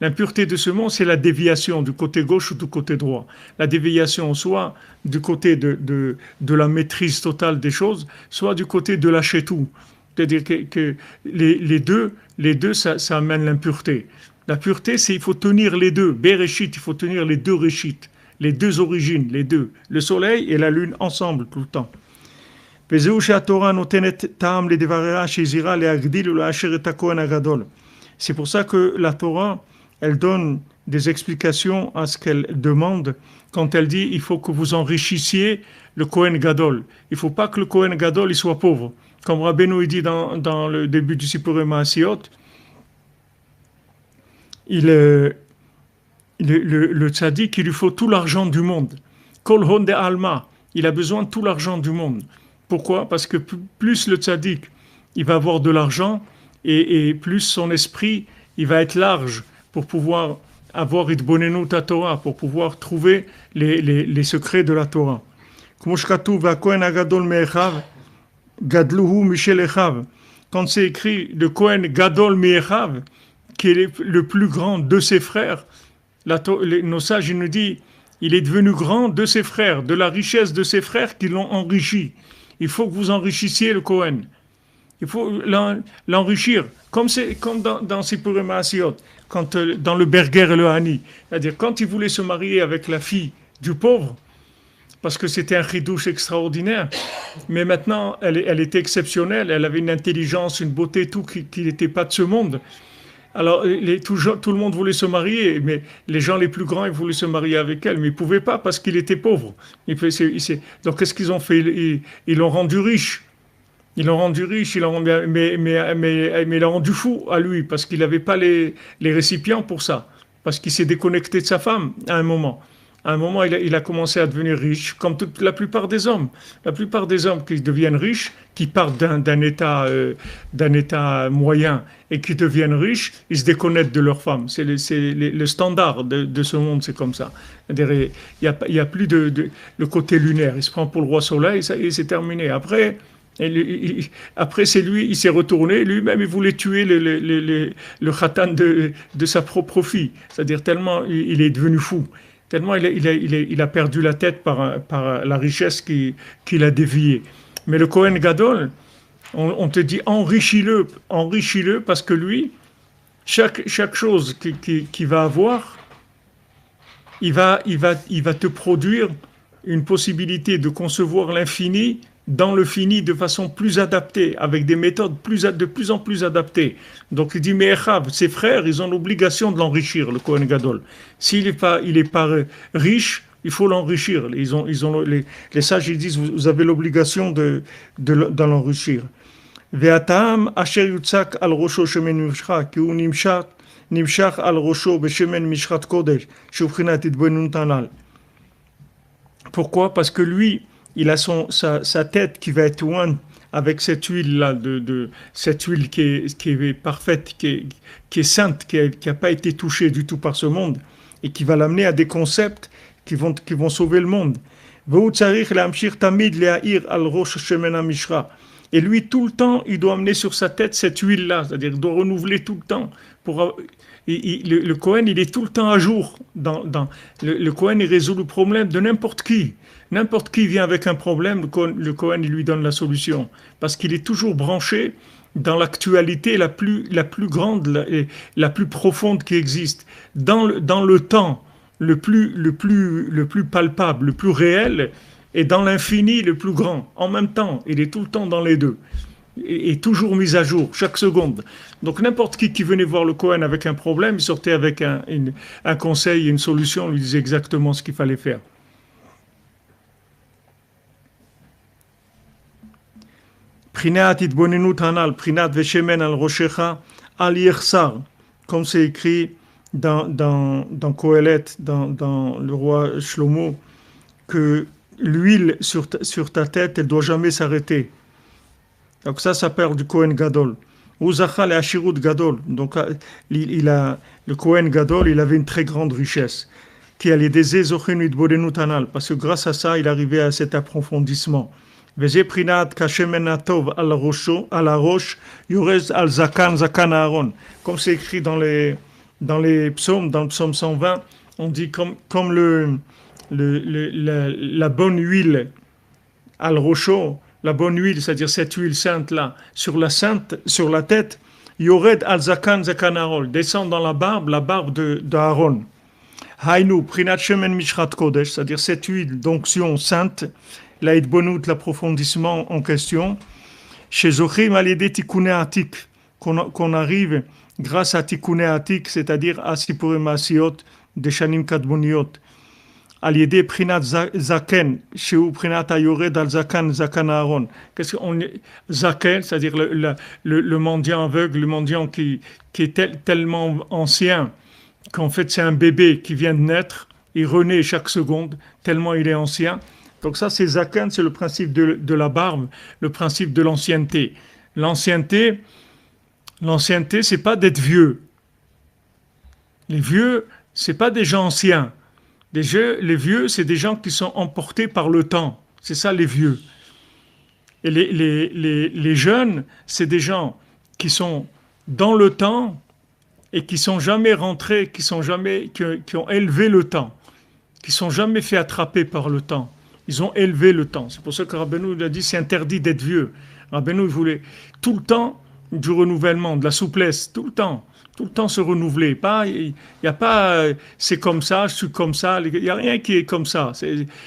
L'impureté de ce monde, c'est la déviation du côté gauche ou du côté droit. La déviation soit du côté de la maîtrise totale des choses, soit du côté de lâcher tout. C'est-à-dire que les deux ça amène l'impureté. La pureté, c'est il faut tenir les deux. Bereshit, il faut tenir les deux Réchit, les deux origines, les deux. Le soleil et la lune ensemble tout le temps. C'est pour ça que la Torah, elle donne des explications à ce qu'elle demande quand elle dit il faut que vous enrichissiez le Kohen Gadol. Il ne faut pas que le Kohen Gadol il soit pauvre. Comme Rabbeinu dit dans le début du Sippurei Maasiot, le tzaddik, il lui faut tout l'argent du monde. Kol hon de alma, il a besoin de tout l'argent du monde. Pourquoi? Parce que plus le tzaddik, il va avoir de l'argent et plus son esprit, il va être large pour pouvoir avoir itbonenu ta Torah, pour pouvoir trouver les secrets de la Torah. Quand c'est écrit le Kohen Gadol Me'echav, qui est le plus grand de ses frères, nos sages nous disent il est devenu grand de ses frères, de la richesse de ses frères qui l'ont enrichi. Il faut que vous enrichissiez le Kohen. Il faut l'enrichir, comme dans Sippurei Maasiot, dans le Berger et le Hani. C'est-à-dire, quand il voulait se marier avec la fille du pauvre, parce que c'était un chidouche extraordinaire, mais maintenant, elle était exceptionnelle, elle avait une intelligence, une beauté, tout qui n'était pas de ce monde. Alors, tout le monde voulait se marier, mais les gens les plus grands, ils voulaient se marier avec elle, mais ils ne pouvaient pas parce qu'il était pauvre. Donc, qu'est-ce qu'ils ont fait? Ils l'ont rendu riche. Ils l'ont rendu riche, mais ils l'ont rendu fou à lui, parce qu'il n'avait pas les récipients pour ça, parce qu'il s'est déconnecté de sa femme à un moment. À un moment, il a commencé à devenir riche, comme la plupart des hommes. La plupart des hommes qui deviennent riches, qui partent d'un état moyen et qui deviennent riches, ils se déconnectent de leur femme. C'est le standard de ce monde, c'est comme ça. Il n'y a plus le côté lunaire. Il se prend pour le roi soleil, ça y est, c'est terminé. Après, c'est lui, il s'est retourné, lui-même il voulait tuer le khatan de sa propre fille. C'est-à-dire tellement il est devenu fou. Tellement il a perdu la tête par la richesse qu'il a déviée. Mais le Kohen Gadol, on te dit enrichis-le parce que lui, chaque chose qu'il va avoir, il va te produire une possibilité de concevoir l'infini dans le fini de façon plus adaptée, avec des méthodes de plus en plus adaptées. Donc il dit, mais Echav, ses frères, ils ont l'obligation de l'enrichir, le Kohen Gadol. S'il n'est pas riche, il faut l'enrichir. Les sages ils disent, vous avez l'obligation de l'enrichir. Ve'atam asher yutzak al rosho shemen mishcha, ki hu nimshach al rosho beshemen mishchat kodesh, shubchinat itbenun tanal. Pourquoi? Parce que lui, il a sa tête qui va être loin avec cette huile-là, cette huile qui est parfaite, qui est sainte, qui n'a pas été touchée du tout par ce monde, et qui va l'amener à des concepts qui vont sauver le monde. Et lui, tout le temps, il doit amener sur sa tête cette huile-là, c'est-à-dire il doit renouveler tout le temps. Le Kohen, il est tout le temps à jour. Le Kohen, il résout le problème de n'importe qui. N'importe qui vient avec un problème, le Kohen, il lui donne la solution. Parce qu'il est toujours branché dans l'actualité la plus grande, la plus profonde qui existe. Dans le temps le plus palpable, le plus réel, et dans l'infini le plus grand. En même temps, il est tout le temps dans les deux. Et toujours mis à jour, chaque seconde. Donc n'importe qui venait voir le Kohen avec un problème, il sortait avec un conseil, une solution, on lui disait exactement ce qu'il fallait faire. Prinat itbonenut hanal, prinat veshemen al roshecha al yichsar, comme c'est écrit dans Kohelet, dans le roi Shlomo, que l'huile sur ta tête, elle ne doit jamais s'arrêter. Donc ça parle du Kohen Gadol. Uzachal et Ashirut Gadol. Donc le Kohen Gadol, il avait une très grande richesse. Qui allait des Ezochenu Bodenut Anal. Parce que grâce à ça, il arrivait à cet approfondissement. Veze Prinat Kashemenatov al la roche, Yorez al Zakan Aaron. Comme c'est écrit dans les psaumes, dans le psaume 120, on dit comme la bonne huile al rocho, la bonne huile, c'est-à-dire cette huile sainte-là, sur la tête, Yored al-Zakan Aaron, descend dans la barbe d'Aaron. Hainu, Prinat Shemen Mishrat Kodesh, c'est-à-dire cette huile d'onction sainte, la Hitbonut, l'approfondissement en question, chez Zochim al-Yedé Tikkuné Atik, qu'on arrive grâce à Tikkuné Atik, c'est-à-dire à Sipurim Asiot, des Shanim Kadmoniot, Al-Yedé Prinat Zaken, chez Prinat Ayored al-Zakan Aaron. Qu'est-ce qu'on Zaken, c'est-à-dire le mendiant aveugle, le mendiant qui est tellement ancien qu'en fait c'est un bébé qui vient de naître, il renaît chaque seconde, tellement il est ancien. Donc ça c'est Zaken, c'est le principe de la barbe, le principe de l'ancienneté. L'ancienneté, c'est pas d'être vieux. Les vieux, c'est pas des gens anciens. Les vieux, c'est des gens qui sont emportés par le temps. C'est ça, les vieux. Et les jeunes, c'est des gens qui sont dans le temps et qui sont jamais rentrés, qui ont élevé le temps, qui sont jamais fait attraper par le temps. Ils ont élevé le temps. C'est pour ça que Rabbeinu a dit c'est interdit d'être vieux. Rabbeinu voulait tout le temps du renouvellement, de la souplesse, tout le temps se renouveler. Il n'y a pas c'est comme ça, je suis comme ça. Il n'y a rien qui est comme ça.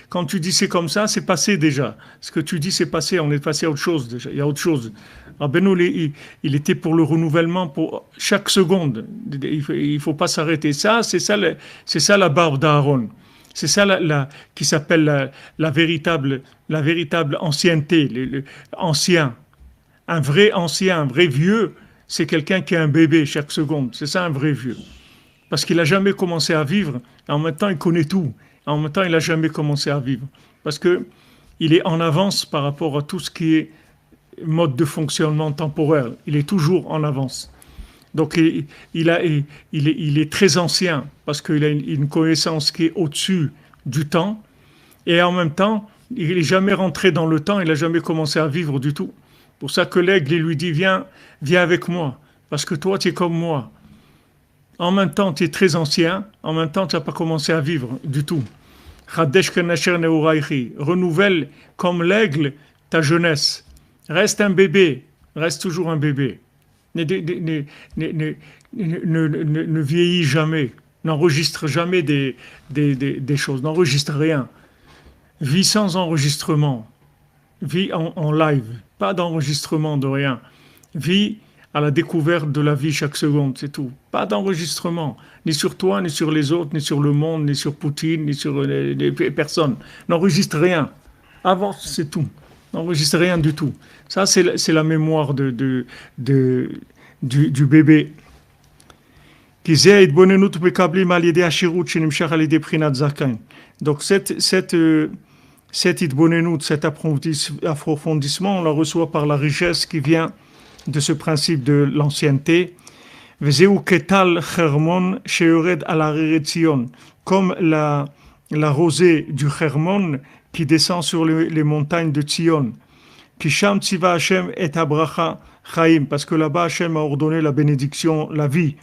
Quand tu dis c'est comme ça, c'est passé déjà. Ce que tu dis c'est passé, on est passé à autre chose déjà. Il y a autre chose. Rabbeinu, il était pour le renouvellement pour chaque seconde. Il ne faut pas s'arrêter. C'est ça la barbe d'Aaron. C'est ça qui s'appelle la véritable ancienneté, ancien. Un vrai ancien, un vrai vieux, c'est quelqu'un qui a un bébé chaque seconde. C'est ça un vrai vieux. Parce qu'il n'a jamais commencé à vivre, et en même temps il connaît tout. Et en même temps il n'a jamais commencé à vivre. Parce qu'il est en avance par rapport à tout ce qui est mode de fonctionnement temporel. Il est toujours en avance. Donc il est très ancien parce qu'il a une connaissance qui est au-dessus du temps et en même temps il n'est jamais rentré dans le temps, il n'a jamais commencé à vivre du tout. Pour ça que l'aigle lui dit viens avec moi parce que toi tu es comme moi. En même temps, tu es très ancien, en même temps, tu n'as pas commencé à vivre du tout. Chadesh kenasher neuraichi. Renouvelle comme l'aigle ta jeunesse. Reste un bébé, reste toujours un bébé. Ne vieillis jamais. N'enregistre jamais des choses. N'enregistre rien. Vis sans enregistrement. Vis en live. Pas d'enregistrement de rien. Vis à la découverte de la vie chaque seconde, c'est tout. Pas d'enregistrement, ni sur toi, ni sur les autres, ni sur le monde, ni sur Poutine, ni sur les personnes. N'enregistre rien. Avance, c'est tout. N'enregistre rien du tout. Ça, c'est la mémoire du bébé. Donc, cet idbonenut, cet approfondissement, on la reçoit par la richesse qui vient de ce principe de l'ancienneté. Comme la rosée du Hermon qui descend sur les montagnes de Tzion. Kisham tziva Hashem et abracha chaim, parce que là-bas Hashem a ordonné la bénédiction, la vie.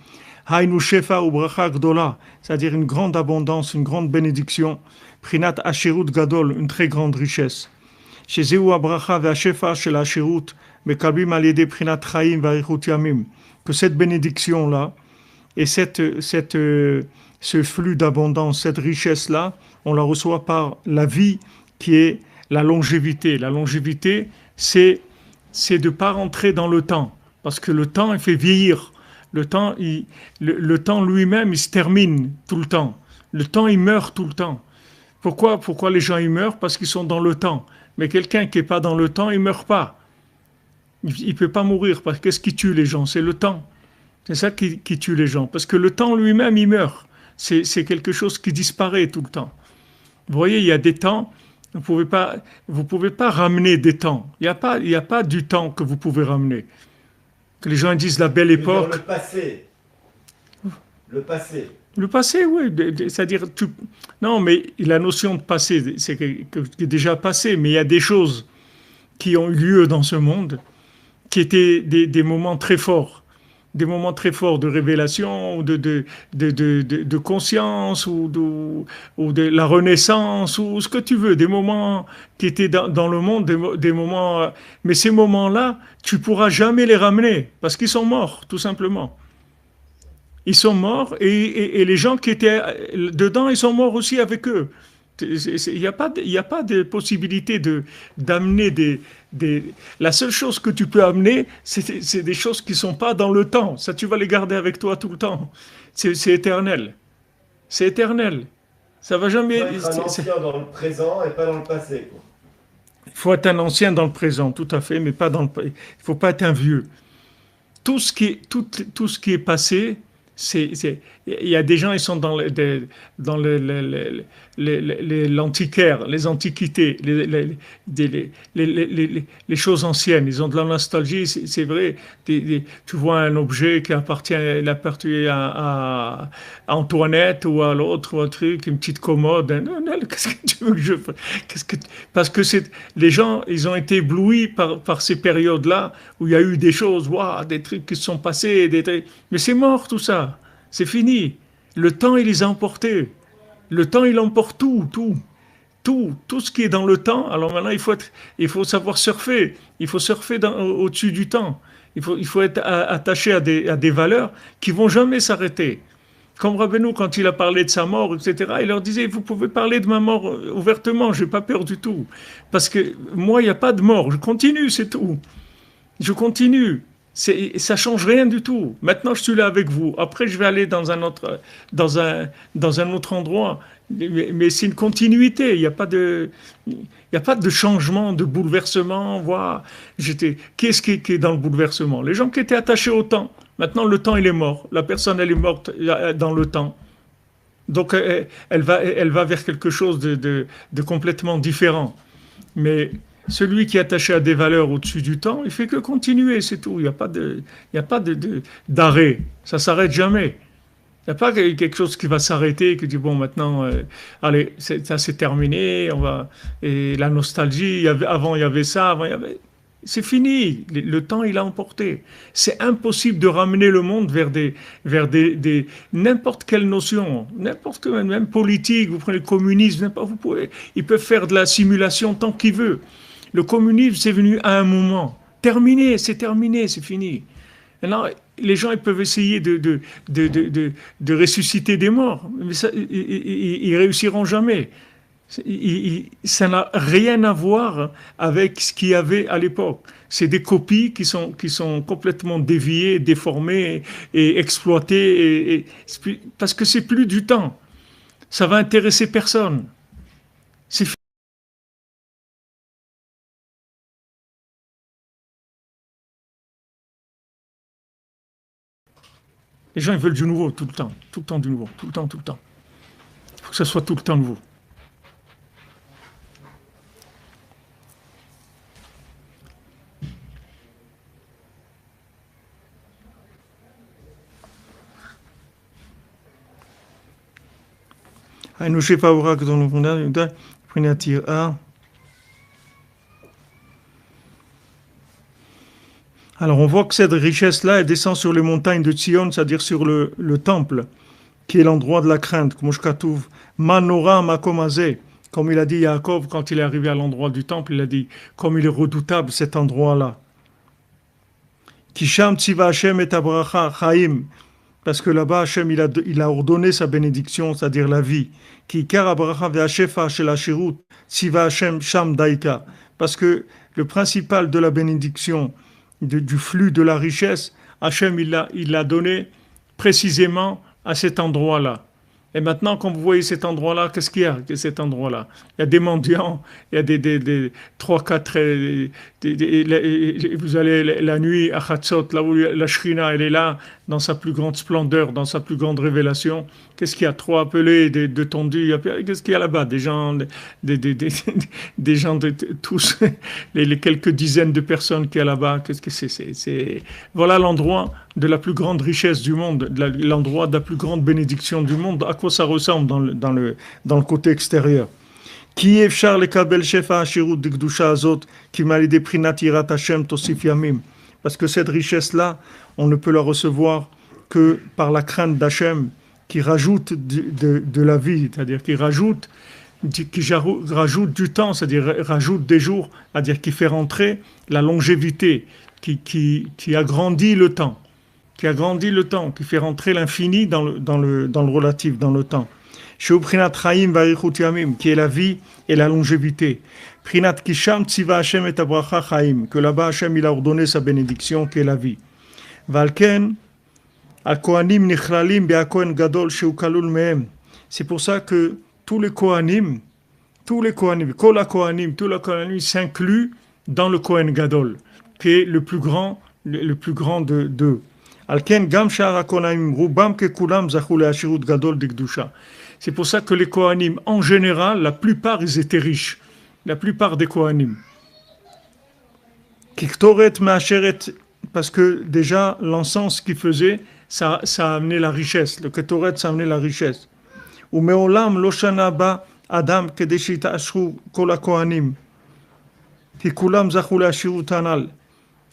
Hainu shefa u bracha gdola, c'est-à-dire une grande abondance, une grande bénédiction. Prinat ashirut gadol, une très grande richesse. Chez Zeu abracha ve shefa shel ashirut, mekalbim al yede prinat chaim varichut yamim. Que cette bénédiction-là et ce flux d'abondance, cette richesse-là, on la reçoit par la vie qui est la longévité. La longévité, c'est de ne pas rentrer dans le temps, parce que le temps, il fait vieillir. Le temps lui-même, il se termine tout le temps. Le temps, il meurt tout le temps. Pourquoi les gens ils meurent? Parce qu'ils sont dans le temps. Mais quelqu'un qui n'est pas dans le temps, il ne meurt pas. Il ne peut pas mourir, parce que qu'est-ce qui tue les gens? C'est le temps. C'est ça qui tue les gens. Parce que le temps lui-même, il meurt. C'est quelque chose qui disparaît tout le temps. Vous voyez, il y a des temps, vous pouvez pas ramener des temps. Il y a pas du temps que vous pouvez ramener. Que les gens disent la belle époque. Le passé. Le passé. Le passé, oui. C'est-à-dire, non, mais la notion de passé, c'est déjà passé. Mais il y a des choses qui ont eu lieu dans ce monde qui étaient des moments très forts. Des moments très forts de révélation, de conscience, ou de la renaissance, ou ce que tu veux, des moments qui étaient dans le monde, des moments... Mais ces moments-là, tu pourras jamais les ramener, parce qu'ils sont morts, tout simplement. Ils sont morts, et les gens qui étaient dedans, ils sont morts aussi avec eux. Il n'y a pas de possibilité d'amener la seule chose que tu peux amener, c'est des choses qui ne sont pas dans le temps. Ça, tu vas les garder avec toi tout le temps. C'est éternel. C'est éternel. Ça va jamais... Il faut être un ancien dans le présent et pas dans le passé. Quoi. Il faut être un ancien dans le présent, tout à fait, mais pas dans le... Il ne faut pas être un vieux. Tout ce qui est passé... Il y a des gens, ils sont dans l'antiquaire, les antiquités, les choses anciennes. Ils ont de la nostalgie, c'est vrai. Tu vois un objet qui appartient à Antoinette ou à l'autre, ou un truc, une petite commode. Qu'est-ce que tu veux que je fasse? Parce que les gens, ils ont été éblouis par ces périodes-là où il y a eu des choses, des trucs qui se sont passés, mais c'est mort tout ça. C'est fini. Le temps, il les a emportés. Le temps, il emporte tout ce qui est dans le temps. Alors maintenant, il faut savoir surfer. Il faut surfer au-dessus du temps. Il faut être attaché à des valeurs qui vont jamais s'arrêter. Comme Rabbeinu, quand il a parlé de sa mort, etc., il leur disait, vous pouvez parler de ma mort ouvertement, je n'ai pas peur du tout. Parce que moi, il n'y a pas de mort. Je continue, c'est tout. Je continue. Ça change rien du tout. Maintenant, je suis là avec vous. Après, je vais aller dans un autre endroit. Mais c'est une continuité. Il n'y a pas de changement, de bouleversement. Qu'est-ce qui est dans le bouleversement? Les gens qui étaient attachés au temps. Maintenant, le temps, il est mort. La personne, elle est morte dans le temps. Donc, elle va vers quelque chose de complètement différent. Mais celui qui est attaché à des valeurs au-dessus du temps, il fait que continuer, c'est tout. Il n'y a pas d'arrêt. Ça s'arrête jamais. Il n'y a pas quelque chose qui va s'arrêter, qui dit, bon, maintenant, allez, ça c'est terminé, et la nostalgie, avant il y avait ça, avant il y avait... C'est fini. Le temps, il a emporté. C'est impossible de ramener le monde vers n'importe quelle notion, n'importe quelle, même politique. Vous prenez le communisme, vous pouvez, ils peuvent faire de la simulation tant qu'ils veulent. Le communisme, c'est venu à un moment. Terminé, c'est fini. Maintenant, les gens ils peuvent essayer de ressusciter des morts, mais ça, ils réussiront jamais. Ça n'a rien à voir avec ce qu'il y avait à l'époque. C'est des copies qui sont complètement déviées, déformées et exploitées, parce que c'est plus du temps. Ça va intéresser personne. C'est Les gens ils veulent du nouveau tout le temps du nouveau, tout le temps, tout le temps. Il faut que ça soit tout le temps nouveau. האנושי והאורה הגדול ומבונן יהודה מבחינת יראה. Alors on voit que cette richesse-là, elle descend sur les montagnes de Tzion, c'est-à-dire sur le temple, qui est l'endroit de la crainte. Comme Shkatouv, Manora Makomazé, comme il a dit Yaakov quand il est arrivé à l'endroit du temple, il a dit, comme il est redoutable cet endroit-là. Kisham Tziva Hashem et Abracha Chaim, parce que là-bas, Hashem, il a ordonné sa bénédiction, c'est-à-dire la vie. Ki Kar Abracha Ve'ashefa Shel Hashirut, Tziva Hashem Sham Daika. Parce que le principal de la bénédiction, du flux de la richesse, Hachem il l'a donné précisément à cet endroit-là. Et maintenant, quand vous voyez cet endroit-là, qu'est-ce qu'il y a à cet endroit-là? Il y a des mendiants, il y a des 3-4... Vous allez la nuit à Chatzot, là où la Shrina, elle est là, dans sa plus grande splendeur, dans sa plus grande révélation. Qu'est-ce qu'il y a? 3 appelés, de tondus. Qu'est-ce qu'il y a là-bas? Des gens, des gens de tous, les quelques dizaines de personnes qu'il y a là-bas. Qu'est-ce que c'est? Voilà l'endroit de la plus grande richesse du monde, l'endroit de la plus grande bénédiction du monde. À quoi ça ressemble dans le côté extérieur? Qui est Charles le Kabel Shefa Hashirut de Gdusha Azot qui m'a aidé Prinat Yirat Hashem Tosif Yamim? Parce que cette richesse-là, on ne peut la recevoir que par la crainte d'Hachem qui rajoute de la vie, c'est-à-dire qui rajoute du temps, c'est-à-dire rajoute des jours, c'est-à-dire qui fait rentrer la longévité, qui agrandit le temps, qui fait rentrer l'infini dans le relatif, dans le temps. Chez Prinat Chaim Varichut Yamim, qui est la vie et la longévité. Prinat Kisham Tziva Hashem et Abracha Chaim, que là-bas Hashem il a ordonné sa bénédiction, qui est la vie. Valken, Al Kohanim Nichlalim Be'akohen Gadol Sheu Kalul Mehem. C'est pour ça que tous les Kohanim, Kol Kohanim s'incluent dans le Kohen Gadol, qui est le plus grand d'eux. Alken Gam Shara Kohanim Rubam Kekulam Zachou Le'ashirut Gadol Dikdusha. C'est pour ça que les Kohanim, en général, la plupart, ils étaient riches. La plupart des Kohanim. Kiktoret Ma'asheret, parce que déjà, l'encens qu'ils faisaient, ça a amené la richesse. Le Ketoret, ça a amené la richesse. Ou Meolam Loshana Ba Adam Kedeshita Ashru Kola Kohanim. Kikulam Zachou Le'ashirut Anal.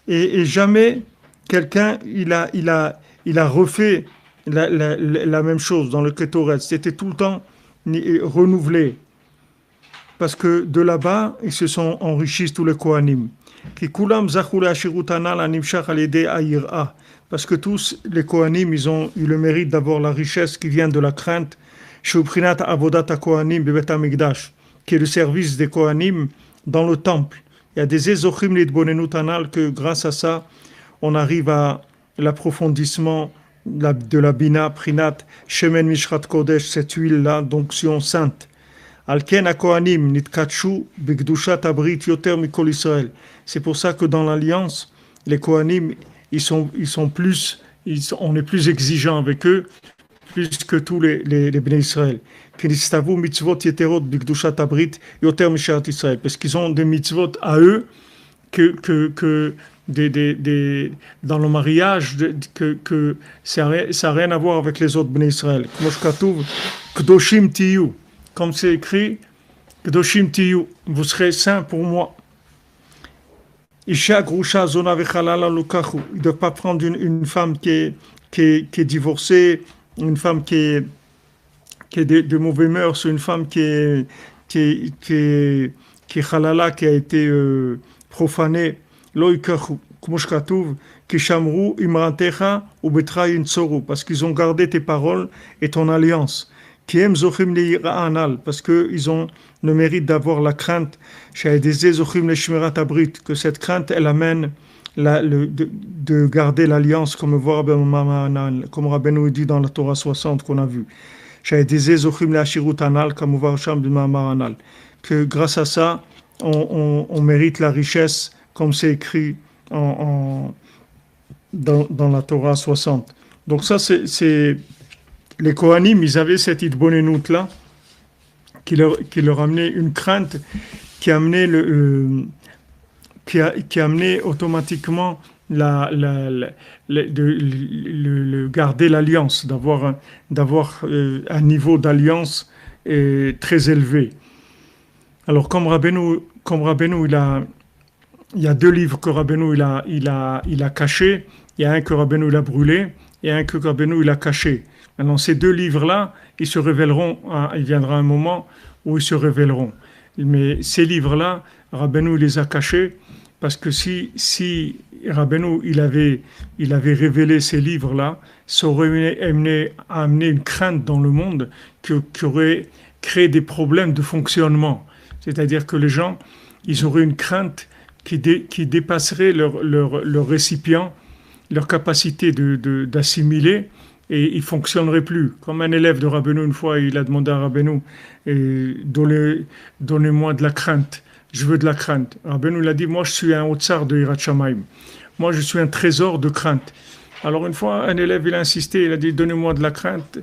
Et jamais quelqu'un, il a refait la même chose dans le Ketoret. C'était tout le temps renouvelé. Parce que de là-bas, ils se sont enrichis tous les Kohanim. Parce que tous les Kohanim, ils ont eu le mérite d'avoir la richesse qui vient de la crainte. Qui est le service des Kohanim dans le temple. Il y a des Ezochim Lidbonenut Anal que grâce à ça, on arrive à l'approfondissement de la Bina, Prinat, Shemen Mishrat Kodesh, cette huile-là, d'onction sainte. Alken HaKohanim, Nitkatshu, Bigdushat Abrit, Yoter Mikol Israël. C'est pour ça que dans l'Alliance, les Kohanim, on est plus exigeant avec eux, plus que tous les Bnei Israël. Kinistavu mitzvot yeterot, Bigdushat Abrit, Yoter Mishat Israël. Parce qu'ils ont des mitzvot à eux que dans le mariage, que ça n'a rien à voir avec les autres Bnei Israël. Kdoshim tiyu, comme c'est écrit, Kdoshim tiyu, vous serez saints pour moi. Isha grusha zona vechalala lukachu. Ils ne doivent pas prendre une femme qui est divorcée, une femme qui est de mauvais mœurs, une femme qui est halala, qui a été profanée. Lo yikachu, kumushkatuv, kishamru imrantecha ou betrayin tsoru, parce qu'ils ont gardé tes paroles et ton alliance. Qui aiment zochim leira anal, parce qu'ils ont le mérite d'avoir la crainte, que cette crainte, elle amène de garder l'alliance, comme Rabbeinu dit dans la Torah 60 qu'on a vu. Que grâce à ça, on mérite la richesse, comme c'est écrit dans la Torah 60. Donc ça, c'est les Kohanim, ils avaient cette idbonenout là, qui leur amenait une crainte qui amenait qui amenait automatiquement garder l'alliance, d'avoir un niveau d'alliance très élevé. Alors comme Rabbeinu il y a deux livres que Rabbeinu il a cachés. Il y a un que Rabbeinu il a brûlé et un que Rabbeinu il a caché. Maintenant, ces deux livres-là, ils se révéleront, il viendra un moment où ils se révéleront. Mais ces livres-là, Rabbeinu les a cachés, parce que si Rabbeinu il avait révélé ces livres-là, ça aurait amené une crainte dans le monde qui aurait créé des problèmes de fonctionnement. C'est-à-dire que les gens, ils auraient une crainte qui dépasserait leur récipient, leur capacité d'assimiler, et il ne fonctionnerait plus. Comme un élève de Rabbeinu, une fois, il a demandé à Rabbeinu, donnez-moi de la crainte, je veux de la crainte. Rabbeinu il a dit, moi je suis un Otsar de Hirat Shamayim, moi je suis un trésor de crainte. Alors une fois, un élève, il a insisté, il a dit, donnez-moi de la crainte.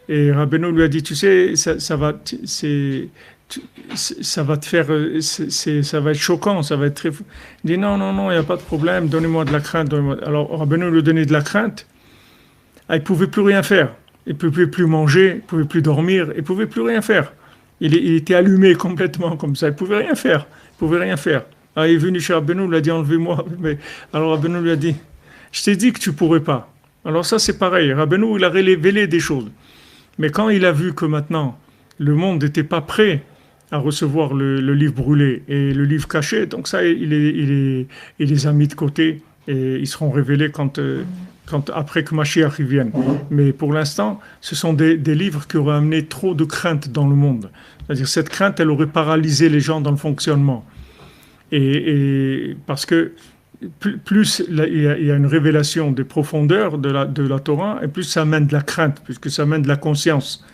Et Rabbeinu lui a dit, tu sais, ça va te faire, ça va être choquant, ça va être très... Il dit, non, il n'y a pas de problème, donnez-moi de la crainte. Alors Rabbeinu lui a donné de la crainte. Il ne pouvait plus rien faire. Il ne pouvait plus manger, il ne pouvait plus dormir, il ne pouvait plus rien faire. Il était allumé complètement comme ça, il ne pouvait rien faire. Alors il est venu chez Rabbeinu, il a dit enlevez-moi. Alors Rabbeinu lui a dit, je t'ai dit que tu ne pourrais pas. Alors ça c'est pareil, Rabbeinu il a révélé des choses. Mais quand il a vu que maintenant le monde n'était pas prêt à recevoir le livre brûlé et le livre caché, donc ça il les a mis de côté et ils seront révélés quand après que Mashiach vienne. Mais pour l'instant, ce sont des livres qui auraient amené trop de crainte dans le monde. C'est-à-dire cette crainte, elle aurait paralysé les gens dans le fonctionnement. Et parce que plus il y a une révélation des profondeurs de la Torah, et plus ça amène de la crainte, puisque ça amène de la conscience.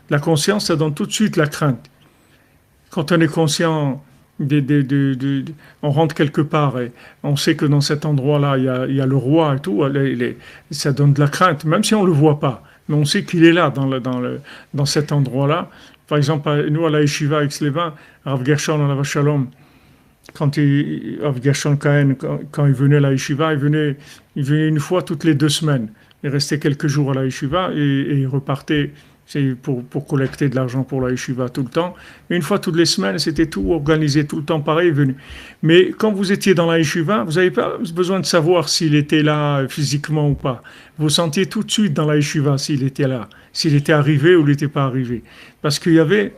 La conscience, ça donne tout de suite la crainte. Quand on est conscient, on rentre quelque part et on sait que dans cet endroit-là, il y a le roi et tout, ça donne de la crainte, même si on ne le voit pas. Mais on sait qu'il est là, dans cet endroit-là. Par exemple, nous, à la Yeshiva Aix-les-Bains, Rav Gershon Alav Shalom, Rav Gershon Cohen, quand il venait à la Yeshiva, il venait une fois toutes les 2 semaines. Il restait quelques jours à la Yeshiva et il repartait. C'est pour collecter de l'argent pour la yeshiva tout le temps. Et une fois toutes les semaines, c'était tout organisé, tout le temps pareil, venu. Mais quand vous étiez dans la yeshiva, vous n'avez pas besoin de savoir s'il était là physiquement ou pas. Vous sentiez tout de suite dans la yeshiva s'il était là, s'il était arrivé ou il n'était pas arrivé. Parce qu'il y avait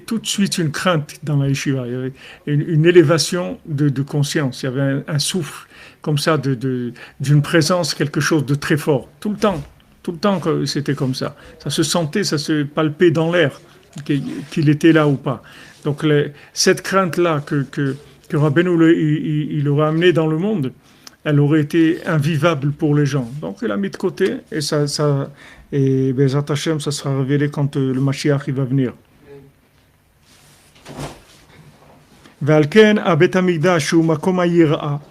tout de suite une crainte dans la yeshiva. Il y avait une élévation de conscience. Il y avait un souffle comme ça d'une présence, quelque chose de très fort, tout le temps. Tout le temps que c'était comme ça. Ça se sentait, ça se palpait dans l'air, qu'il était là ou pas. Donc cette crainte-là que Rabbeinu il aurait amené dans le monde, elle aurait été invivable pour les gens. Donc il l'a mis de côté et Bezat Hashem, ça sera révélé quand le Mashiach il va venir. Ve'alken abet hamikdash hu makom hayirah.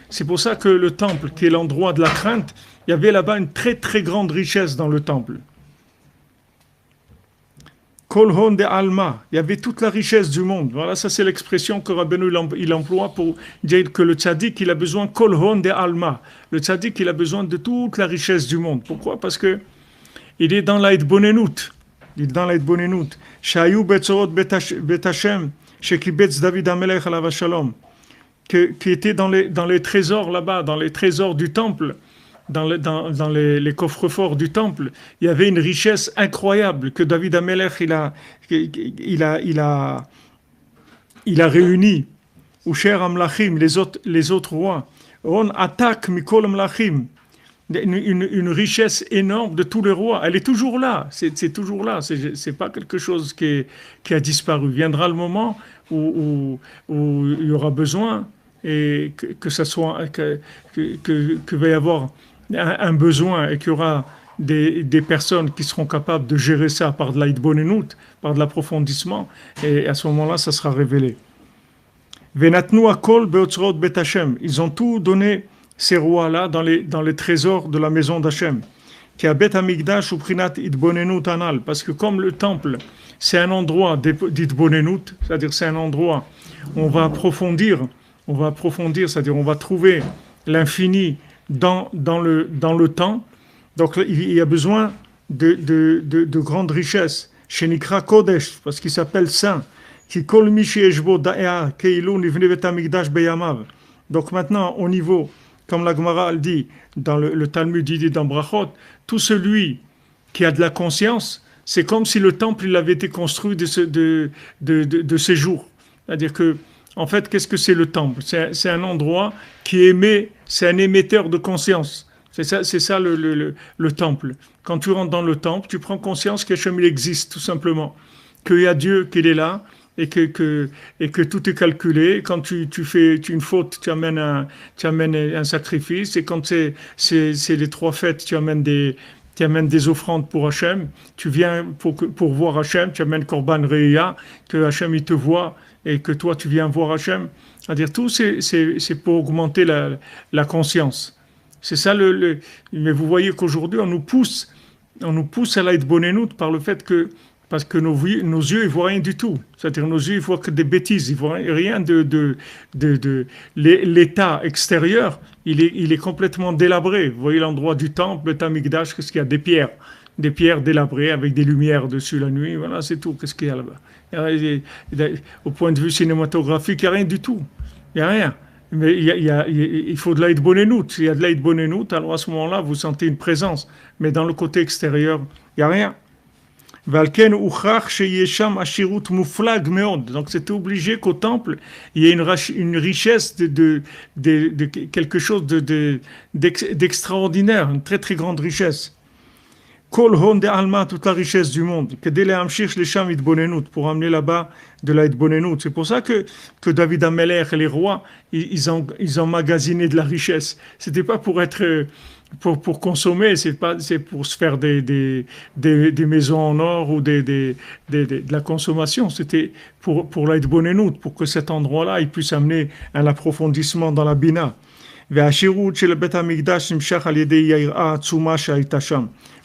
C'est pour ça que le temple, qui est l'endroit de la crainte, il y avait là-bas une très très grande richesse dans le temple. Kol hon de alma, il y avait toute la richesse du monde. Voilà, ça c'est l'expression que Rabbeinu il emploie pour dire que le tzaddik il a besoin kol hon de alma. Le tzaddik il a besoin de toute la richesse du monde. Pourquoi? Parce que il est dans la idbonenout. Il est dans la idbonenout. Shayu betzorot bet Hashem. Shekibetz David Amelech alav shalom, qui était dans les trésors là-bas, dans les trésors du temple, dans les coffres-forts du temple. Il y avait une richesse incroyable que David Amelech il a réuni. Usher Amlachim, les autres rois. On attaque Mikol Amlachim. Une richesse énorme de tous les rois. Elle est toujours là. C'est toujours là. C'est pas quelque chose qui a disparu. Viendra le moment où il y aura besoin et que ça soit que va y avoir un besoin et qu'il y aura des personnes qui seront capables de gérer ça par de l'aïdbonenout, par de l'approfondissement, et à ce moment-là, ça sera révélé. Venatnu akol beotzrot bet Hashem. Ils ont tout donné, ces rois-là, dans les trésors de la maison d'Hachem. Qui a bet Hamikdash ou prinat idbonenut anal. Parce que comme le temple, c'est un endroit d'idbonenut, c'est-à-dire c'est un endroit où on va approfondir, c'est-à-dire on va trouver l'infini dans le temps. Donc il y a besoin de grandes richesses. Shenikra Kodesh, parce qu'il s'appelle saint. Donc maintenant, au niveau, comme la Gemara le dit, dans le Talmud dit dans Brachot, tout celui qui a de la conscience, c'est comme si le temple il avait été construit de ces jours. C'est-à-dire que, en fait, qu'est-ce que c'est le temple? C'est un endroit qui émet, c'est un émetteur de conscience. C'est ça le temple. Quand tu rentres dans le temple, tu prends conscience qu'Hachem il existe, tout simplement. Qu'il y a Dieu, qu'il est là, et que tout est calculé. Quand tu fais une faute, tu amènes un sacrifice, et quand c'est les 3 fêtes, tu amènes des offrandes pour Hachem. Tu viens pour voir Hachem, tu amènes Korban Reya, que Hachem il te voit, et que toi tu viens voir Hachem. C'est-à-dire tout c'est pour augmenter la conscience. C'est ça mais vous voyez qu'aujourd'hui on nous pousse à l'aïdbonenout par le fait que parce que nos yeux ils voient rien du tout. C'est-à-dire nos yeux ils voient que des bêtises, ils voient rien de l'état extérieur. Il est complètement délabré. Vous voyez l'endroit du temple, le Tamikdash, qu'est-ce qu'il y a? Des pierres délabrées avec des lumières dessus la nuit. Voilà, c'est tout. Qu'est-ce qu'il y a là-bas? Au point de vue cinématographique, il n'y a rien du tout. Il n'y a rien. Mais il faut de l'aïdbonenout. S'il y a de l'aïdbonenout, alors à ce moment-là, vous sentez une présence. Mais dans le côté extérieur, il n'y a rien. Donc c'était obligé qu'au temple, il y ait une richesse de quelque chose d'extraordinaire, une très très grande richesse. Kol hon de alma, toute la richesse du monde. Pour amener là-bas de la idbonenout. C'est pour ça que David Amelech et les rois, ils ont magasiné de la richesse. C'était pas pour être pour consommer, c'est pour se faire des maisons en or ou de la consommation. C'était pour la idbonenout, pour que cet endroit-là il puisse amener un approfondissement dans la bina.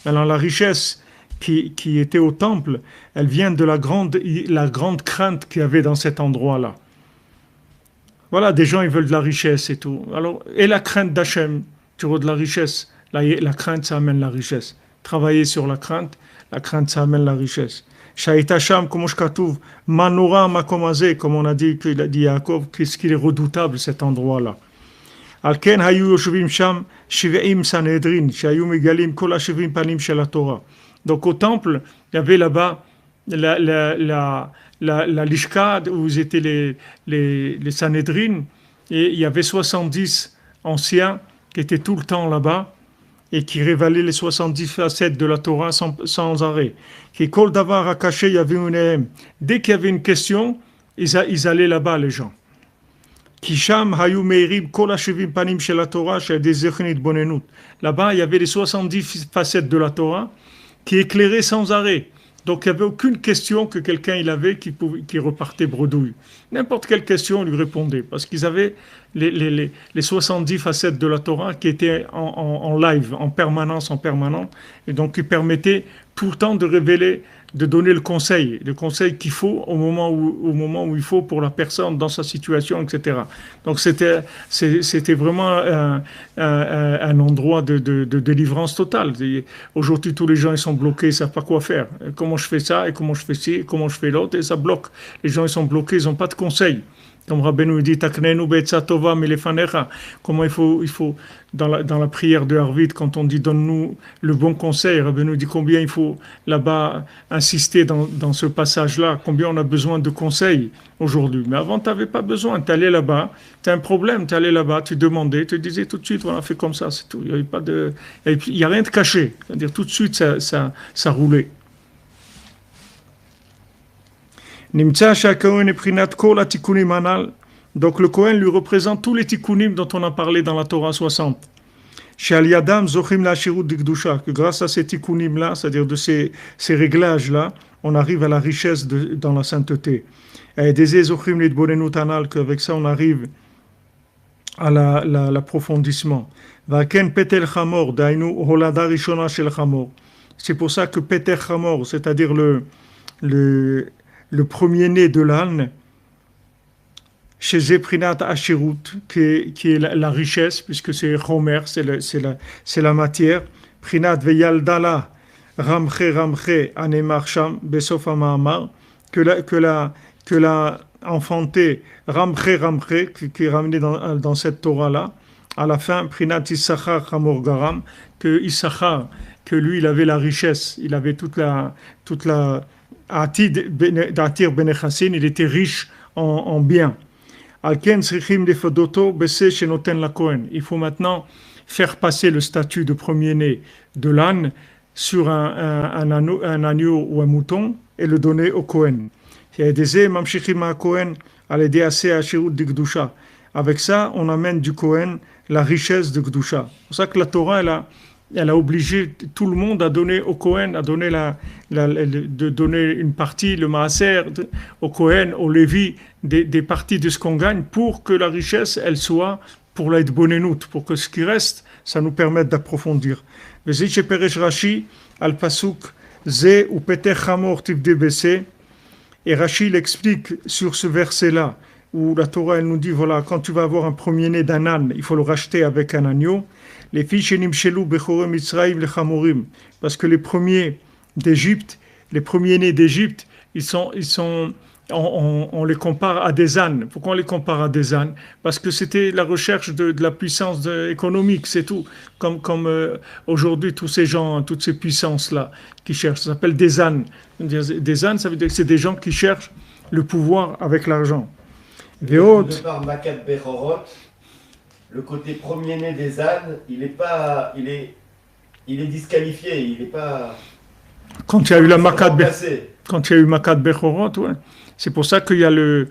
Alors la richesse qui était au temple, elle vient de la grande crainte qu'il y avait dans cet endroit-là. Voilà, des gens ils veulent de la richesse et tout. Alors, et la crainte d'Hachem, tu vois de la richesse. La crainte, ça amène la richesse. Travailler sur la crainte, ça amène la richesse. Shaitasham, comme Manora Makomazé, comme on a dit, qu'il a dit Yaakov, qu'est-ce qu'il est redoutable cet endroit-là. Alken hayu yoshuvim sham shiveim sanhedrin shayu megalim kol hashivim panim shel Torah. Donc au temple, il y avait là-bas la lishka où étaient les sanhedrin, et il y avait 70 anciens qui étaient tout le temps là-bas et qui révélaient les 70 facettes de la Torah sans arrêt. Qui kol davar akaché yavimunehem. Dès qu'il y avait une question, ils allaient là-bas, les gens. Kisham hayu meirib kol hashivim panim shel Torah shel dezechnit bonenut. Là-bas, il y avait les 70 facettes de la Torah qui éclairaient sans arrêt. Donc, il n'y avait aucune question que quelqu'un il avait qui repartait bredouille. N'importe quelle question, on lui répondait. Parce qu'ils avaient les 70 facettes de la Torah qui étaient en live, en permanence. Et donc, qui permettaient tout le temps de révéler, de donner le conseil qu'il faut au moment où il faut pour la personne dans sa situation, etc. Donc c'était vraiment un endroit de délivrance totale. Aujourd'hui, tous les gens ils sont bloqués, ils savent pas quoi faire. Comment je fais ça et comment je fais ci, et comment je fais l'autre et ça bloque. Les gens ils sont bloqués, ils n'ont pas de conseils. Comme Rabbeinu dit, Taknenu be'etzat tova milefanecha. Comment il faut dans la prière de Harvit, quand on dit donne-nous le bon conseil, Rabbeinu dit combien il faut là-bas insister dans ce passage-là, combien on a besoin de conseils aujourd'hui. Mais avant, tu n'avais pas besoin, tu allais là-bas, tu as un problème, tu allais là-bas, tu demandais, tu disais tout de suite, voilà, fais comme ça, c'est tout. Il y a rien de caché. C'est-à-dire tout de suite, ça roulait. Nimtsa Shakohen et Prinat Kol Tikunim Anal. Donc le Kohen lui représente tous les tikkunim dont on a parlé dans la Torah 60. Chez Aliadam Zochim la Shirut Dikdusha, que grâce à ces tikkunim là, c'est-à-dire de ces réglages là, on arrive à la richesse dans la sainteté. Et des Zochim Lidbonenut Anal, qu'avec ça on arrive à l'approfondissement. Vaken Petel Chamor, Dainu Holada Rishona Shel Chamor. C'est pour ça que Peter Chamor, c'est-à-dire le premier-né de l'âne, chez Zeprinat Ashirut, qui est la richesse, puisque c'est Chomer, c'est la matière. Prinat Veyaldala Ramche Anemar Sham Besof Amar, que l'a enfanté Ramche, qui est ramené dans cette Torah-là. À la fin, Prinat Issachar Hamor Garam, que Issachar, que lui, il avait la richesse, il avait toute la Atir Benechassin, il était riche en biens. Il faut maintenant faire passer le statut de premier-né de l'âne sur un agneau ou un mouton et le donner au Kohen. Avec ça, on amène du Kohen la richesse de Gdusha. C'est pour ça que la Torah, elle a obligé tout le monde à donner au Kohen, à donner de donner une partie, le Maaser, au Kohen, au Lévi, des parties de ce qu'on gagne pour que la richesse, elle soit pour la Bonenout, pour que ce qui reste, ça nous permette d'approfondir. Rashi, al-Pasuk, Ze ou Peter Chamor Tivde Bese, et Rashi l'explique sur ce verset-là, où la Torah, elle nous dit, voilà, quand tu vas avoir un premier-né d'un âne, il faut le racheter avec un agneau. Les filles Nimshelu Bechore Mitzraïm le Chamorim, parce que les premiers nés d'Égypte, on les compare à des ânes. Pourquoi on les compare à des ânes? Parce que c'était la recherche de la puissance économique, c'est tout. Comme aujourd'hui, tous ces gens, toutes ces puissances-là qui cherchent, ça s'appelle des ânes. Des ânes, ça veut dire que c'est des gens qui cherchent le pouvoir avec l'argent. Par Makat Bechorot, le côté premier-né des ânes, il est disqualifié, il n'est pas... Quand il y a eu Makat Bechorot, ouais. C'est pour ça qu'il y a eu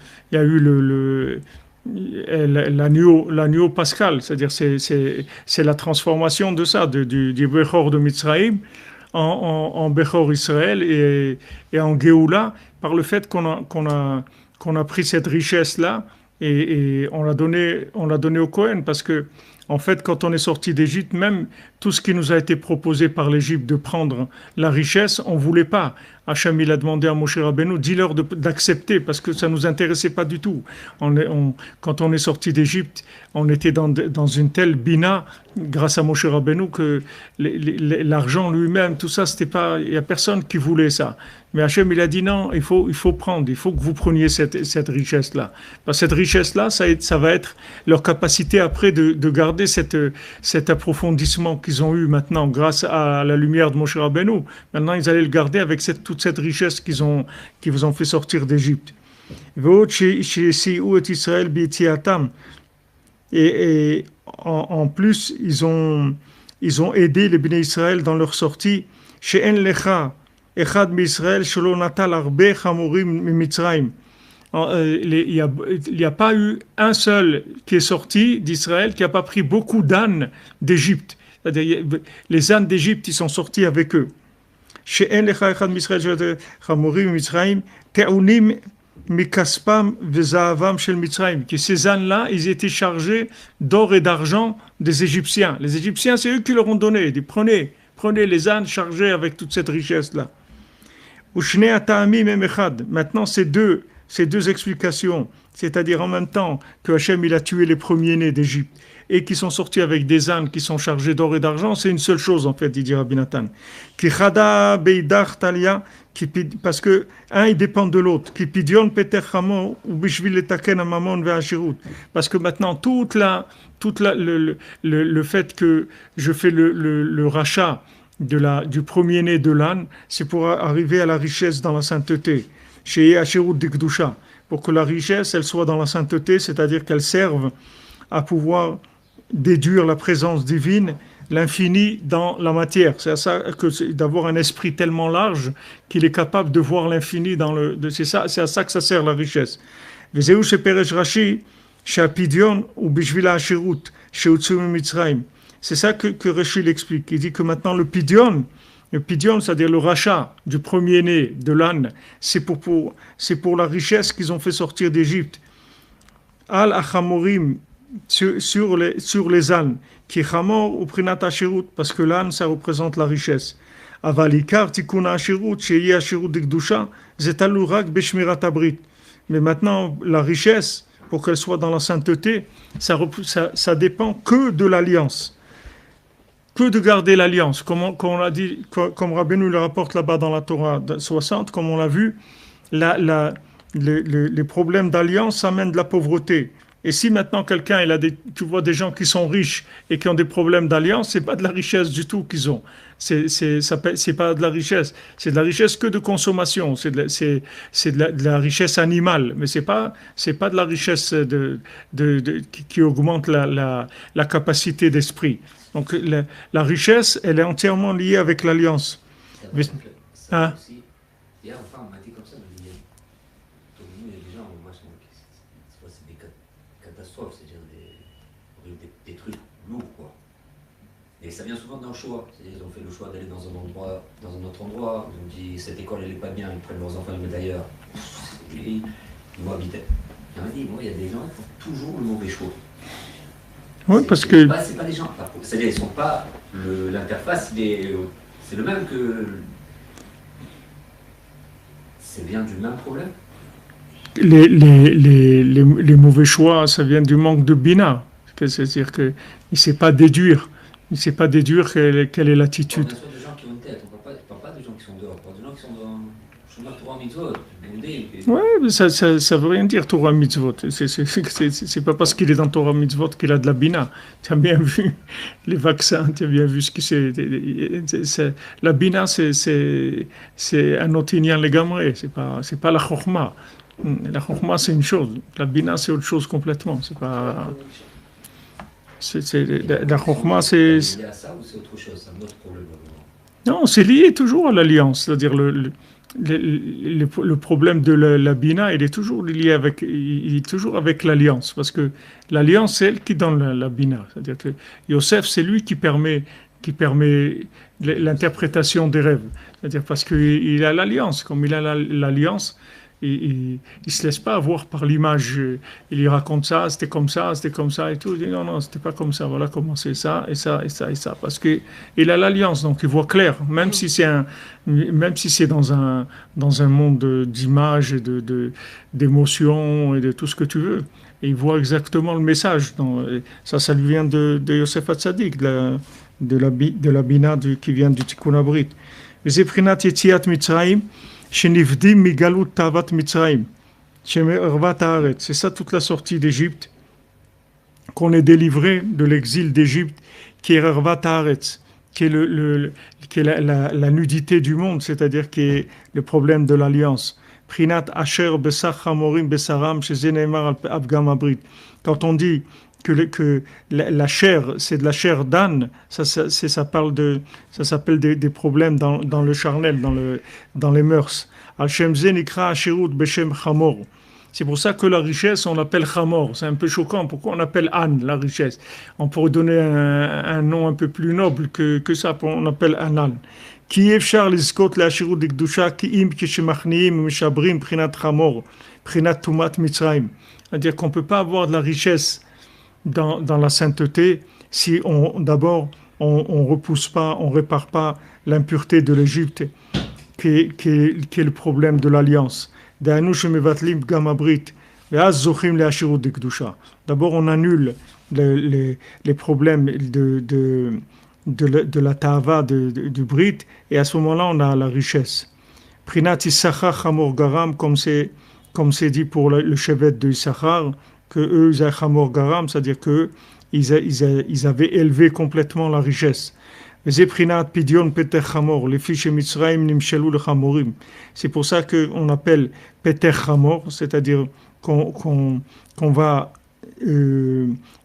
l'agneau pascal, c'est-à-dire c'est la transformation de ça, du Bechor de Mitzraïm en Bechor Israël et en Géoula, par le fait qu'on a pris cette richesse-là et on l'a donné au Kohen, parce que en fait, quand on est sorti d'Égypte, même tout ce qui nous a été proposé par l'Égypte de prendre la richesse, on ne voulait pas. Hachem, il a demandé à Moshe Rabbeinu, dis-leur d'accepter, parce que ça ne nous intéressait pas du tout. Quand on est sorti d'Égypte, on était dans une telle bina, grâce à Moshe Rabbeinu, que l'argent lui-même, tout ça, c'était pas, il n'y a personne qui voulait ça. Mais Hachem, il a dit non, il faut prendre, il faut que vous preniez cette richesse-là. Parce que cette richesse-là, ça va être leur capacité après de garder cet approfondissement qu'ils ont eu maintenant grâce à la lumière de Moshe Rabbeinu. Maintenant, ils allaient le garder avec toute cette richesse qui vous ont fait sortir d'Égypte. Et en plus, ils ont aidé les Bnei Israël dans leur sortie. She'en lecha echad mi'Israël shelo natal arbe chamorim mi'Mitzrayim. Il n'y a pas eu un seul qui est sorti d'Israël qui n'a pas pris beaucoup d'ânes d'Égypte. C'est-à-dire, les ânes d'Égypte, ils sont sortis avec eux. She'en lecha echad mi'Israël shelo chamorim mi'Mitzrayim te'unim mikaspam vezahavam shel Mitzrayim. Que ces ânes-là, ils étaient chargés d'or et d'argent des Égyptiens. Les Égyptiens, c'est eux qui leur ont donné. Ils disaient, Prenez les ânes chargés avec toute cette richesse-là. Ushne ata'amim em echad. Maintenant, ces deux explications, c'est-à-dire en même temps que Hachem il a tué les premiers-nés d'Égypte et qui sont sortis avec des ânes qui sont chargés d'or et d'argent, c'est une seule chose en fait, dit Rabbi Nathan. Ki chada beidach talia, parce que un il dépend de l'autre. Ki pidion peter chamor ou bishvil letaken amamon ve'ashirut. Parce que maintenant le fait que je fais le rachat du premier-né de l'âne, c'est pour arriver à la richesse dans la sainteté. Chez Ashirut Dikdusha, pour que la richesse, elle soit dans la sainteté, c'est-à-dire qu'elle serve à pouvoir déduire la présence divine, l'infini dans la matière. C'est à ça que d'avoir un esprit tellement large qu'il est capable de voir l'infini dans c'est à ça que ça sert la richesse. Vezeu sheperesh Rashi, she'apidion ou bishvila ashirut, she'utsu mitzrayim. C'est ça que Rashi l'explique. Il dit que maintenant le pidion, c'est-à-dire le rachat du premier-né de l'âne, c'est pour la richesse qu'ils ont fait sortir d'Égypte. Al achamorim, sur les ânes, qui chamor ou prinat ashirut, parce que l'âne, ça représente la richesse. Avalikar tikuna ashirut, sheyi ashirut dikdusha, zetalu rak beshmirat abrit. Mais maintenant, la richesse, pour qu'elle soit dans la sainteté, ça dépend que de l'alliance. Que de garder l'alliance, comme on l'a dit, comme Rabbeinu le rapporte là-bas dans la Torah 60, comme on l'a vu, les problèmes d'alliance amènent de la pauvreté. Et si maintenant quelqu'un, tu vois des gens qui sont riches et qui ont des problèmes d'alliance, c'est pas de la richesse du tout qu'ils ont. C'est pas de la richesse. C'est de la richesse que de consommation. C'est de la richesse animale. Mais c'est pas de la richesse qui augmente la capacité d'esprit. Donc la richesse, elle est entièrement liée avec l'alliance. Hein? Hier, enfin, on m'a dit comme ça, il y a des gens, moi, c'est des catastrophes, c'est-à-dire des trucs lourds, quoi. Et ça vient souvent d'un choix. C'est-à-dire, ils ont fait le choix d'aller dans un autre endroit. Ils ont dit, cette école, elle n'est pas bien, ils prennent leurs enfants, ils mettent ailleurs. Ils vont habiter. Il m'a dit, moi, il y a des gens qui font toujours le mauvais choix. Oui, parce que... C'est pas des gens, c'est-à-dire, ils sont pas... L'interface, c'est le même que... C'est bien du même problème. Les mauvais choix, ça vient du manque de bina. C'est-à-dire qu'il ne sait pas déduire. Il ne sait pas déduire quelle est l'attitude. On parle des gens qui ont une tête, on ne parle pas des gens qui sont dehors. On parle des gens qui sont dans Shomar Torah Mitzvot. Oui, mais ça ne veut rien dire Torah Mitzvot. C'est pas parce qu'il est dans Torah Mitzvot qu'il a de la bina. Tu as bien vu les vaccins, tu as bien vu ce qui c'est. La bina, c'est un autre inyan legamré. C'est pas la chokhma. La chokhma, c'est une chose. La bina, c'est autre chose complètement. C'est pas. La chokhma, c'est. C'est lié à ça ou c'est autre chose, c'est un autre problème? Non, c'est lié toujours à l'alliance. C'est-à-dire le problème de la bina, il est toujours avec l'alliance, parce que l'alliance, c'est elle qui donne la bina. C'est-à-dire que Yosef, c'est lui qui permet l'interprétation des rêves. C'est-à-dire parce qu'il a l'alliance. Comme il a l'alliance, il se laisse pas avoir par l'image. Il lui raconte ça, c'était comme ça et tout. Il dit non, c'était pas comme ça. Voilà comment c'est ça et ça et ça et ça. Parce que il a l'alliance, donc il voit clair. Même si c'est dans un monde d'images, d'émotions et de tout ce que tu veux. Et il voit exactement le message. Ça lui vient de Yosef Hatzadik, de la bina qui vient du Tikkun Abrit. Vezeprinat Yetziat Mitzrayim. C'est ça toute la sortie d'Égypte, qu'on est délivré de l'exil d'Égypte, qui est Ervat Haaretz, qui est la nudité du monde, c'est-à-dire qui est le problème de l'alliance. Prinat Asher Besach Hamorim Besaram chez Zeneimar Abgam Abrit. Quand on dit que la chair, c'est de la chair d'âne, ça s'appelle des problèmes dans le charnel, dans les mœurs. C'est pour ça que la richesse, on l'appelle chamor. C'est un peu choquant. Pourquoi on appelle âne, la richesse? On pourrait donner un nom un peu plus noble que ça. On appelle un âne. Qui efchar les scot la shirut dikdusha ki im kishemachniim mishabrim prinat chamor prinat tumat mitzrayim. C'est-à-dire qu'on peut pas avoir de la richesse dans la sainteté si d'abord on repousse pas, on répare pas l'impureté de l'Égypte, qui est le problème de l'alliance. D'abord, on annule les problèmes de la ta'ava, du brit, et à ce moment-là, on a la richesse. Prinat Issachar Chamor Garam, comme c'est dit pour le chevet de Issachar, que eux, ils avaient Chamor Garam, c'est-à-dire qu'ils avaient élevé complètement la richesse. C'est pour ça qu'on appelle Peter Chamor, c'est-à-dire qu'on va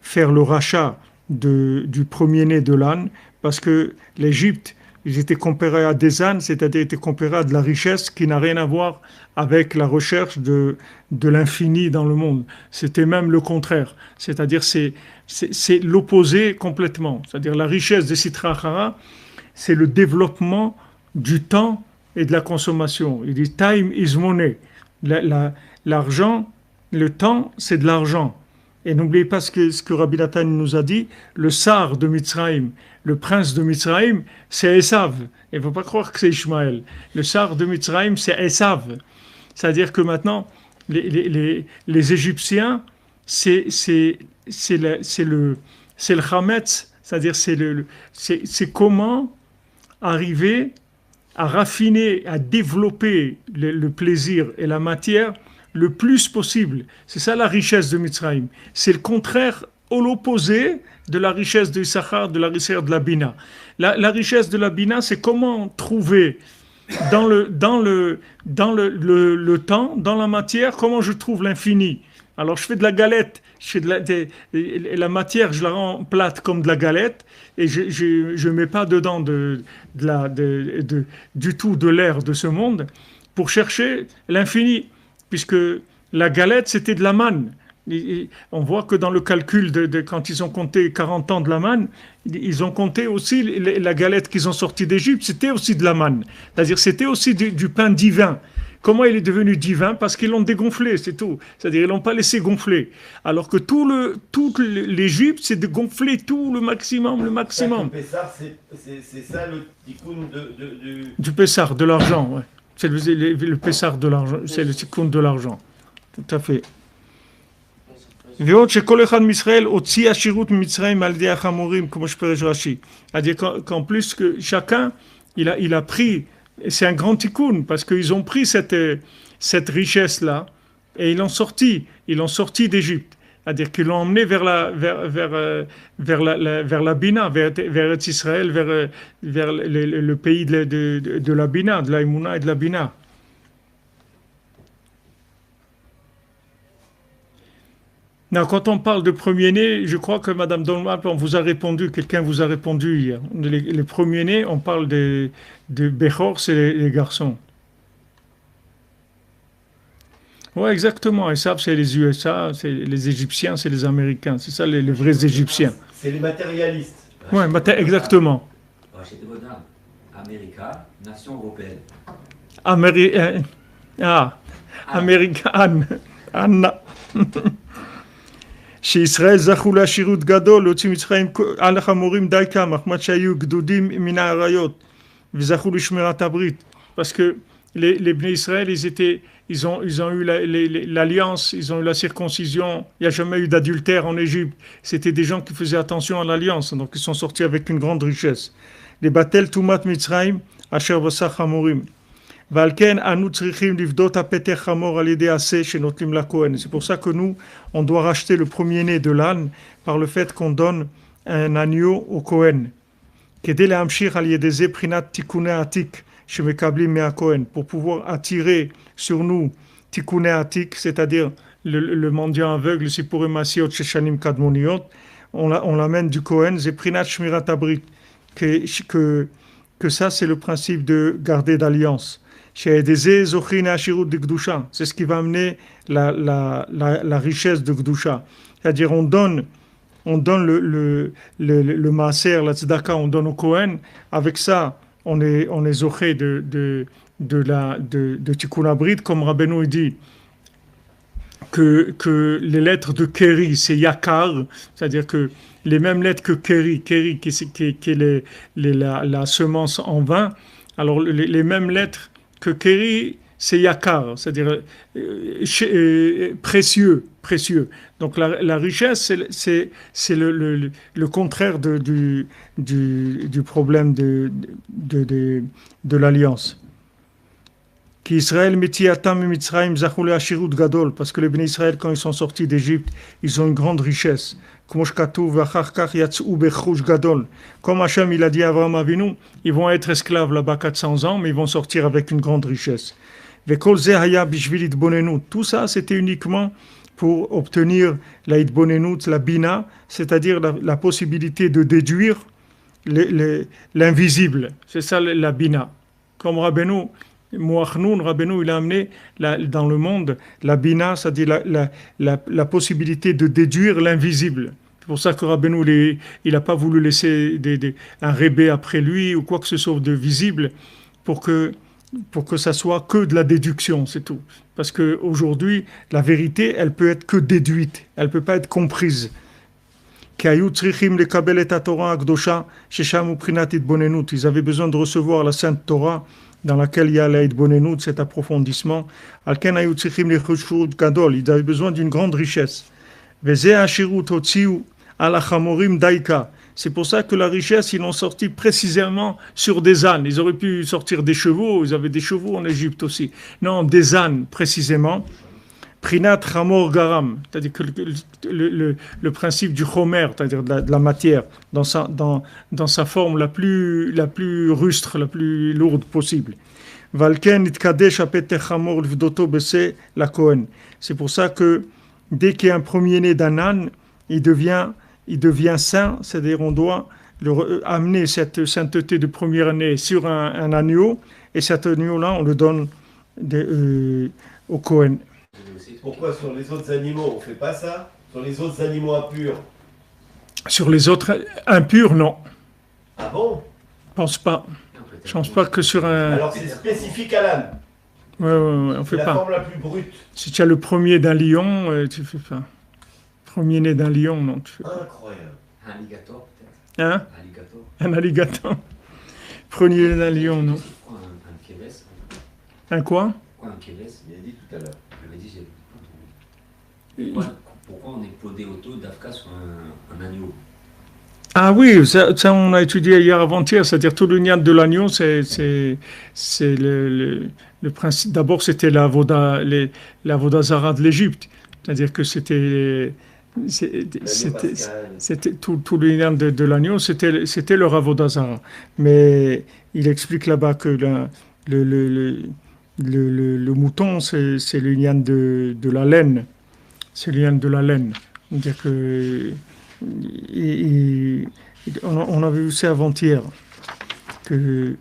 faire le rachat du premier-né de l'âne, parce que l'Égypte, ils étaient comparés à des ânes, c'est-à-dire étaient comparés à de la richesse qui n'a rien à voir avec la recherche de l'infini dans le monde. C'était même le contraire, c'est-à-dire c'est l'opposé complètement. C'est-à-dire la richesse de Sitra Achara, c'est le développement du temps et de la consommation. Il dit time is money. L'argent, le temps, c'est de l'argent. Et n'oubliez pas ce que Rabbi Nathan nous a dit, le sar de Mitzrayim, le prince de Mitzrayim, c'est Esav. Il ne faut pas croire que c'est Ishmaël. Le sar de Mitzrayim, c'est Esav. C'est-à-dire que maintenant, les Égyptiens, c'est le Chametz, c'est-à-dire c'est comment arriver à raffiner, à développer le plaisir et la matière le plus possible. C'est ça la richesse de Mitzrayim. C'est le contraire, ou l'opposé de la richesse de Issachar, de la richesse de la Bina. La richesse de la Bina, c'est comment trouver dans le temps, dans la matière, comment je trouve l'infini. Alors je fais de la galette, la matière, je la rends plate comme de la galette, et je mets pas dedans du tout de l'air de ce monde pour chercher l'infini. Puisque la galette, c'était de la manne. On voit que dans le calcul quand ils ont compté 40 ans de la manne, ils ont compté aussi la galette qu'ils ont sortie d'Égypte, c'était aussi de la manne. C'est-à-dire c'était aussi du pain divin. Comment il est devenu divin? Parce qu'ils l'ont dégonflé, c'est tout. C'est-à-dire ils l'ont pas laissé gonfler. Alors que toute l'Égypte, c'est de gonfler tout le maximum. Le Pessar, c'est ça le tikkun du Pessar, de l'argent, ouais. C'est le Pessar de l'argent, c'est le tikkun de l'argent. Tout à fait. C'est-à-dire qu'en plus que chacun, il a pris, c'est un grand tikkun, parce qu'ils ont pris cette richesse-là, et ils l'ont sorti d'Égypte. C'est-à-dire qu'ils l'ont emmené vers la Bina, vers Israël, vers le pays de la Bina, de la Emouna et de la Bina. Non, quand on parle de premier-né, je crois que Madame Dolmap, quelqu'un vous a répondu hier. Les premiers-nés, on parle de Bechor, c'est les garçons. Oui, exactement. Et ça, c'est les USA, c'est les Égyptiens, c'est les Américains. C'est ça, les vrais Égyptiens. C'est les matérialistes. Oui, exactement. América, nation européenne. Américaine. Anna. שישראל זכו לעשירות גדול, להוציא מצרים על החמורים די כמה, מחמד שהיו גדודים מן האריות, וזכו לשמירת הברית. Parce que les Bnei Israël, ils ont eu l'alliance, ils ont eu la circoncision, il n'y a jamais eu d'adultère en Égypte. C'était des gens qui faisaient attention à l'alliance, donc ils sont sortis avec une grande richesse. Les batel tumat Mitzrayim, asher vasach hamorim. C'est pour ça que nous, on doit racheter le premier-né de l'âne par le fait qu'on donne un agneau au Kohen. Pour pouvoir attirer sur nous Tikkuné Atik, c'est-à-dire le mendiant aveugle, Sipurim Masiot Sheshanim Kadmoniot, on l'amène du Kohen, Zeprinat Shmirat Abrit, que ça c'est le principe de garder d'alliance. C'est ce qui va amener la richesse de Gdusha. C'est-à-dire on donne le maaser, la tzedaka, on donne au Kohen. Avec ça, on est zoché de Tikkun Abrit, comme Rabbeinu dit que les lettres de Keri, c'est Yakar, c'est-à-dire que les mêmes lettres que Keri, Keri qui est la semence en vin, alors les mêmes lettres que Keri, c'est Yakar, c'est-à-dire précieux, précieux. Donc la richesse, c'est le contraire du problème de l'alliance. Qu'Israël metiatam mitzrayim zachou le'ashirut gadol, parce que les bénis Israël, quand ils sont sortis d'Égypte, ils ont une grande richesse. Comme Hachem il a dit à Abraham Avinu, ils vont être esclaves là-bas 400 ans, mais ils vont sortir avec une grande richesse. Tout ça, c'était uniquement pour obtenir la hitbonenut, la bina, c'est-à-dire la possibilité de déduire l'invisible. C'est ça la bina. Comme Rabbeinu, Rabbeinu, il a amené dans le monde la bina, c'est-à-dire la possibilité de déduire l'invisible. C'est pour ça que Rabbeinu, il n'a pas voulu laisser un rébé après lui ou quoi que ce soit de visible pour que ça soit que de la déduction, c'est tout. Parce qu'aujourd'hui, la vérité, elle peut être que déduite, elle ne peut pas être comprise. Ils avaient besoin de recevoir la Sainte Torah dans laquelle il y a la hitbonenut, cet approfondissement. Ils avaient besoin d'une grande richesse. C'est pour ça que la richesse, ils l'ont sorti précisément sur des ânes. Ils auraient pu sortir des chevaux, ils avaient des chevaux en Égypte aussi. Non, des ânes précisément. Prinat Hamor Garam, c'est-à-dire que le principe du chomer, c'est-à-dire de la matière, dans sa forme la plus rustre, la plus lourde possible. Valken itkadesh apete Hamor v'doto bese la Kohen. C'est pour ça que dès qu'il y a un premier-né d'un âne, il devient saint, c'est-à-dire on doit amener cette sainteté de premier-né sur un agneau, et cet agneau-là, on le donne au Kohen. Pourquoi sur les autres animaux, on ne fait pas ça? Sur les autres animaux impurs? Sur les autres impurs, non. Ah bon? Je pense pas. Je pense pas que sur un... Alors c'est spécifique à l'âne. Ouais, on fait la pas. La forme la plus brute. Si tu as le premier d'un lion, tu fais pas. Premier-né d'un lion, non, tu fais pas. Incroyable. Un alligator, peut-être. Hein? Un alligator. Premier-né d'un lion, non. Pourquoi un kéves? Un quoi? Pourquoi un kéves? Il a dit tout à l'heure. Je l'ai dit, pourquoi on est podé auto d'Afka sur un agneau? Ah oui, ça on a étudié hier avant-hier, c'est-à-dire tout le niat de l'agneau, c'est le principe. D'abord, c'était la Vodazara de l'Égypte, c'est-à-dire que c'était tout le niat de l'agneau, c'était leur Vodazara. Mais il explique là-bas que le mouton, c'est le niat de la laine. C'est le niat de la laine. C'est-à-dire que on avait vu ça avant-hier que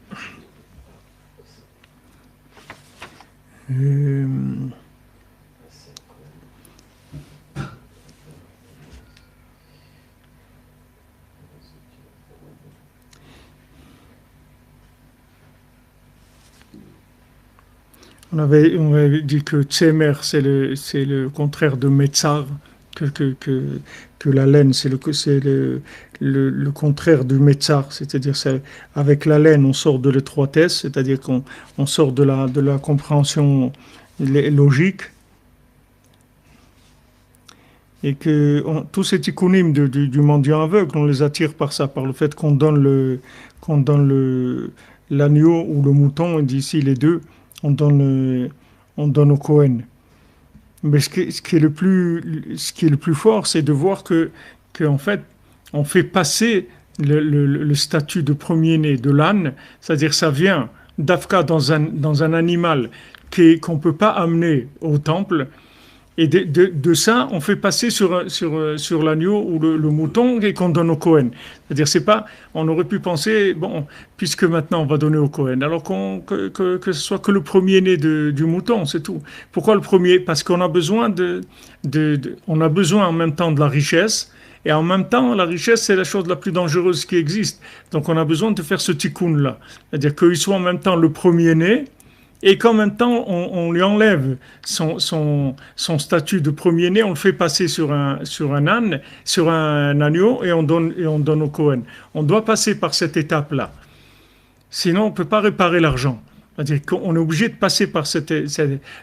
on avait dit que Tsemer c'est le contraire de Metzar, que la laine, c'est le contraire du Metzar, c'est-à-dire avec la laine, on sort de l'étroitesse, c'est-à-dire qu'on sort de la compréhension logique, et que tous ces tikkunim du mendiant aveugle, on les attire par ça, par le fait qu'on donne l'agneau ou le mouton, et d'ici les deux, on donne au Kohen. Mais ce qui est le plus fort, c'est de voir que en fait, on fait passer le statut de premier-né de l'âne, c'est-à-dire ça vient d'Afka dans un animal qu'on ne peut pas amener au temple, et de ça, on fait passer sur l'agneau ou le mouton et qu'on donne au Kohen. C'est-à-dire, c'est pas, on aurait pu penser, bon, puisque maintenant on va donner au Kohen, alors que ce soit que le premier-né du mouton, c'est tout. Pourquoi le premier? Parce qu'on a besoin on a besoin en même temps de la richesse, et en même temps, la richesse, c'est la chose la plus dangereuse qui existe. Donc on a besoin de faire ce tikkun-là. C'est-à-dire qu'il soit en même temps le premier-né, et qu'en même temps, on lui enlève son statut de premier-né, on le fait passer sur un âne, sur un agneau, et on donne au Cohen. On doit passer par cette étape-là. Sinon, on ne peut pas réparer l'argent. C'est-à-dire qu'on est obligé de passer par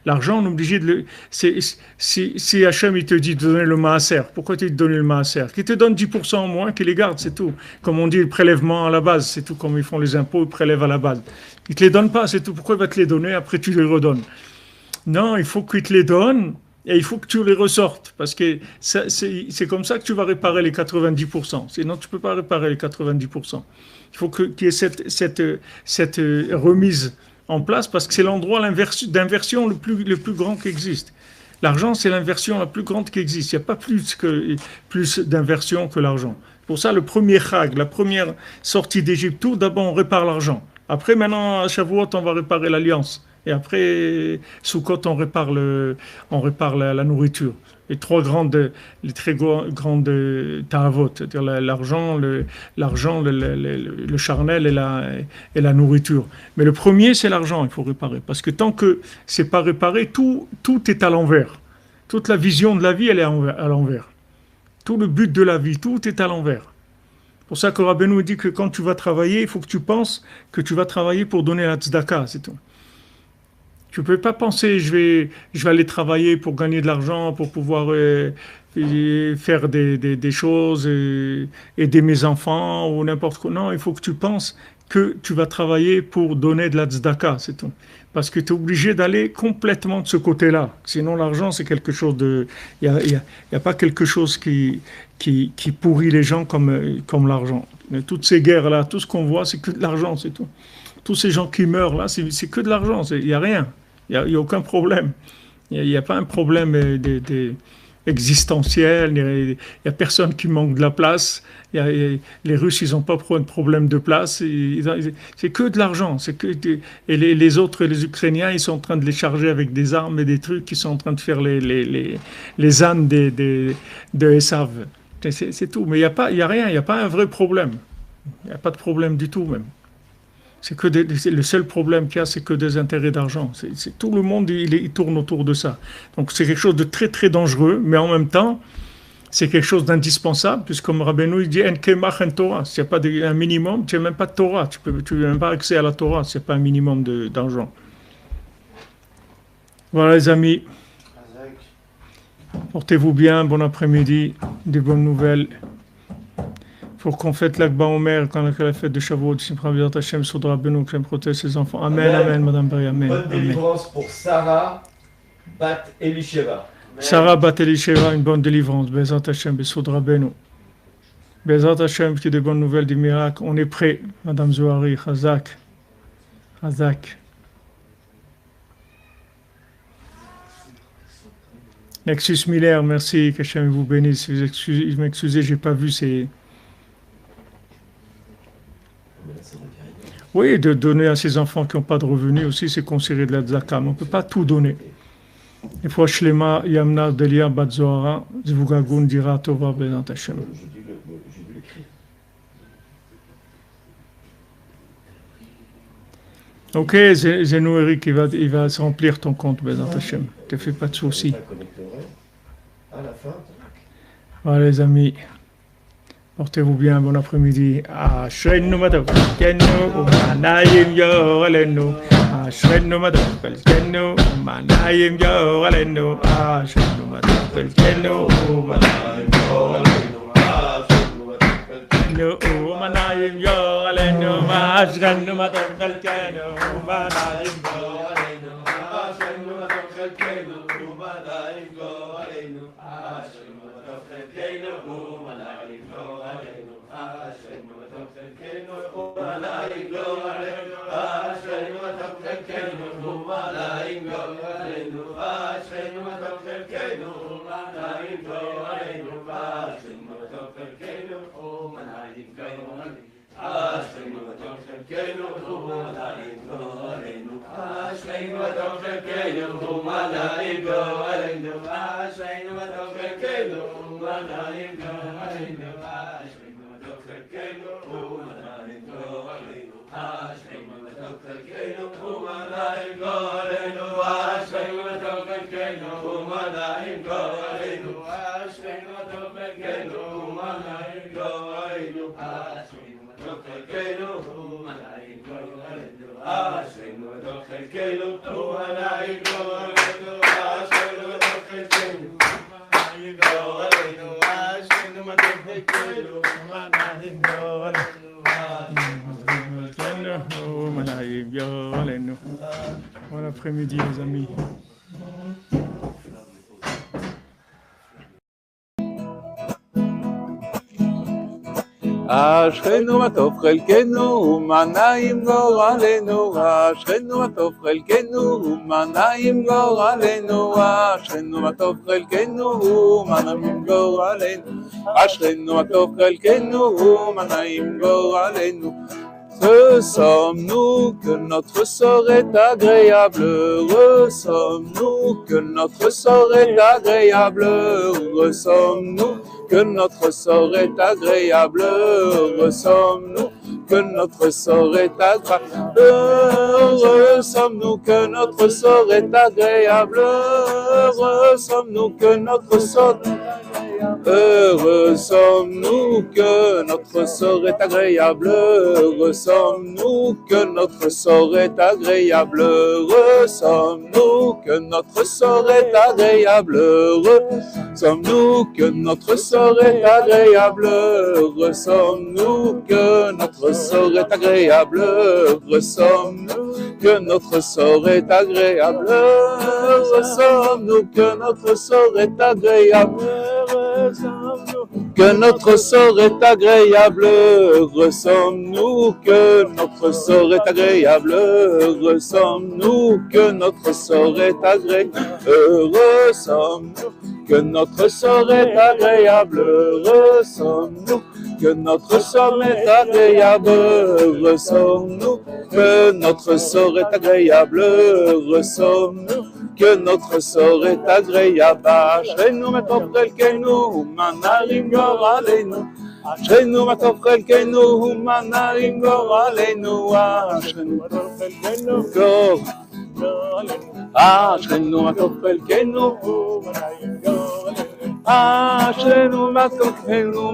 l'argent, on est obligé de le... Si Hachem, il te dit de donner le maaser, pourquoi tu te donnes le maaser? Qu'il te donne 10% en moins, qu'il les garde, c'est tout. Comme on dit, le prélèvement à la base, c'est tout. Comme ils font les impôts, ils prélèvent à la base. Il ne te les donne pas, c'est tout. Pourquoi il va te les donner? Après, tu les redonnes. Non, il faut qu'il te les donne et il faut que tu les ressortes. Parce que c'est comme ça que tu vas réparer les 90%. Sinon, tu ne peux pas réparer les 90%. Il faut qu'il y ait cette remise en place parce que c'est l'endroit d'inversion le plus grand qui existe. L'argent, c'est l'inversion la plus grande qui existe. Il n'y a pas plus d'inversion que l'argent. Pour ça, le premier chag, la première sortie d'Égypte, tout d'abord on répare l'argent. Après, maintenant, à Shavuot, on va réparer l'alliance. Et après, Sukkot, on répare la nourriture. Les très grandes ta'avot, c'est-à-dire l'argent, le charnel et la nourriture. Mais le premier, c'est l'argent, il faut réparer. Parce que tant que c'est pas réparé, tout est à l'envers. Toute la vision de la vie, elle est à l'envers. Tout le but de la vie, tout est à l'envers. C'est pour ça que Rabbeinu dit que quand tu vas travailler, il faut que tu penses que tu vas travailler pour donner la tzedaka, c'est tout. Tu ne peux pas penser, je vais aller travailler pour gagner de l'argent, pour pouvoir faire des choses, aider mes enfants ou n'importe quoi. Non, il faut que tu penses que tu vas travailler pour donner de la tzedaka, c'est tout. Parce que tu es obligé d'aller complètement de ce côté-là. Sinon, l'argent, c'est quelque chose de... Il y a pas quelque chose qui pourrit les gens comme l'argent. Mais toutes ces guerres-là, tout ce qu'on voit, c'est que de l'argent, c'est tout. Tous ces gens qui meurent là, c'est que de l'argent, il n'y a rien. Il n'y a aucun problème. Il n'y a pas un problème existentiel. Il n'y a personne qui manque de la place. Les Russes, ils n'ont pas de problème de place. C'est que de l'argent. Et les autres, les Ukrainiens, ils sont en train de les charger avec des armes et des trucs. Ils sont en train de faire les ânes de Esav. C'est tout. Mais il n'y a rien. Il n'y a pas un vrai problème. Il n'y a pas de problème du tout même. Le seul problème qu'il y a, c'est que des intérêts d'argent. Tout le monde, il tourne autour de ça. Donc c'est quelque chose de très très dangereux, mais en même temps, c'est quelque chose d'indispensable, puisque comme Rabbeinu il dit, en kemach en Torah. S'il n'y a pas un minimum, tu n'as même pas de Torah. Tu n'as même pas accès à la Torah s'il n'y a pas un minimum d'argent. Voilà les amis. Portez-vous bien, bon après-midi, des bonnes nouvelles. Pour qu'on fête l'Akba Omer, quand la fête de Shavuot, Simcha B'ezrat Hashem, Soudra Beno, que protège ses enfants. Amen, amen, Madame Bari, amen. Bonne délivrance pour Sarah Bat Elisheva. Sarah Bat Elisheva, une bonne délivrance. B'ezrat Hashem, Soudra Beno. B'ezrat Hashem, qui est des bonnes nouvelles, des miracles. On est prêt, Madame Zohari, Chazak. Chazak. Nexus Miller, merci, qu'Hachem vous bénisse. M'excusez, j'ai pas vu ces... Oui, de donner à ses enfants qui n'ont pas de revenus aussi, c'est considéré de la tzaka, mais on ne peut pas tout donner. Il faut Shlema, Yamna, Delia, Bat Zohara, Zvugagun, Dira, Tova, B'ezrat Hashem. Ok, Zenou Eric, il va se remplir ton compte, B'ezrat Hashem. Ne te fais pas de soucis. Voilà les amis. Portez-vous bien, bon après-midi. Ashreinu madavkelkenu, umanayim yoralenu. Ashreinu madavkelkenu, umanayim yoralenu. Ashreinu madavkelkenu, umanayim yoralenu. Umanayim yoralenu. Ashreinu madavkelkenu, umanayim yoralenu. Ashreinu madavkelkenu, umanayim yoralenu. Ashreinu madavkelkenu, umanayim Ashreinu חלקנו, ומנעים גורלנו, אשרינו מה טוב חלקנו. ומנעים גורלנו, אשרינו מה טוב חלקנו. ומנעים גורלנו, Bon après-midi les amis. אשרינו מה טוב חלקנו ומה נעים גורלנו, אשרינו מה טוב חלקנו ומה נעים גורלנו, אשרינו מה טוב חלקנו ומה נעים גורלנו, אשרינו מה טוב חלקנו ומה נעים גורלנו. Heureux sommes-nous que notre sort est agréable, heureux sommes-nous que notre sort est agréable, heureux sommes-nous que notre sort est agréable, heureux sommes-nous que notre sort est agréable, heureux sommes-nous que notre sort est agréable, heureux sommes-nous que notre sort est agréable, heureux sommes-nous que notre sort est agréable, heureux sommes-nous que notre sort est agréable, heureux sommes-nous que notre sort est agréable, heureux sommes-nous que notre sort est agréable, heureux sommes-nous que notre sort est agréable, heureux sommes-nous que notre sort est agréable, heureux sommes-nous que notre sort est agréable, que notre sort est agréable, heureux sommes-nous que notre sort est agréable, heureux sommes-nous que notre sort est agréable, heureux sommes-nous que notre sort est agréable, heureux sommes-nous que notre sort est agréable, heureux sommes-nous que notre sort est agréable, heureux sommes-nous que notre sort est agréable. אשרינו מה טוב חלקנו ומה נעים גורלנו, אשרינו מה טוב חלקנו ומה נעים גורלנו, אשרינו מה טוב חלקנו גורלנו, אשרינו מה טוב חלקנו ומה נעים גורלנו, אשרינו מה טוב חלקנו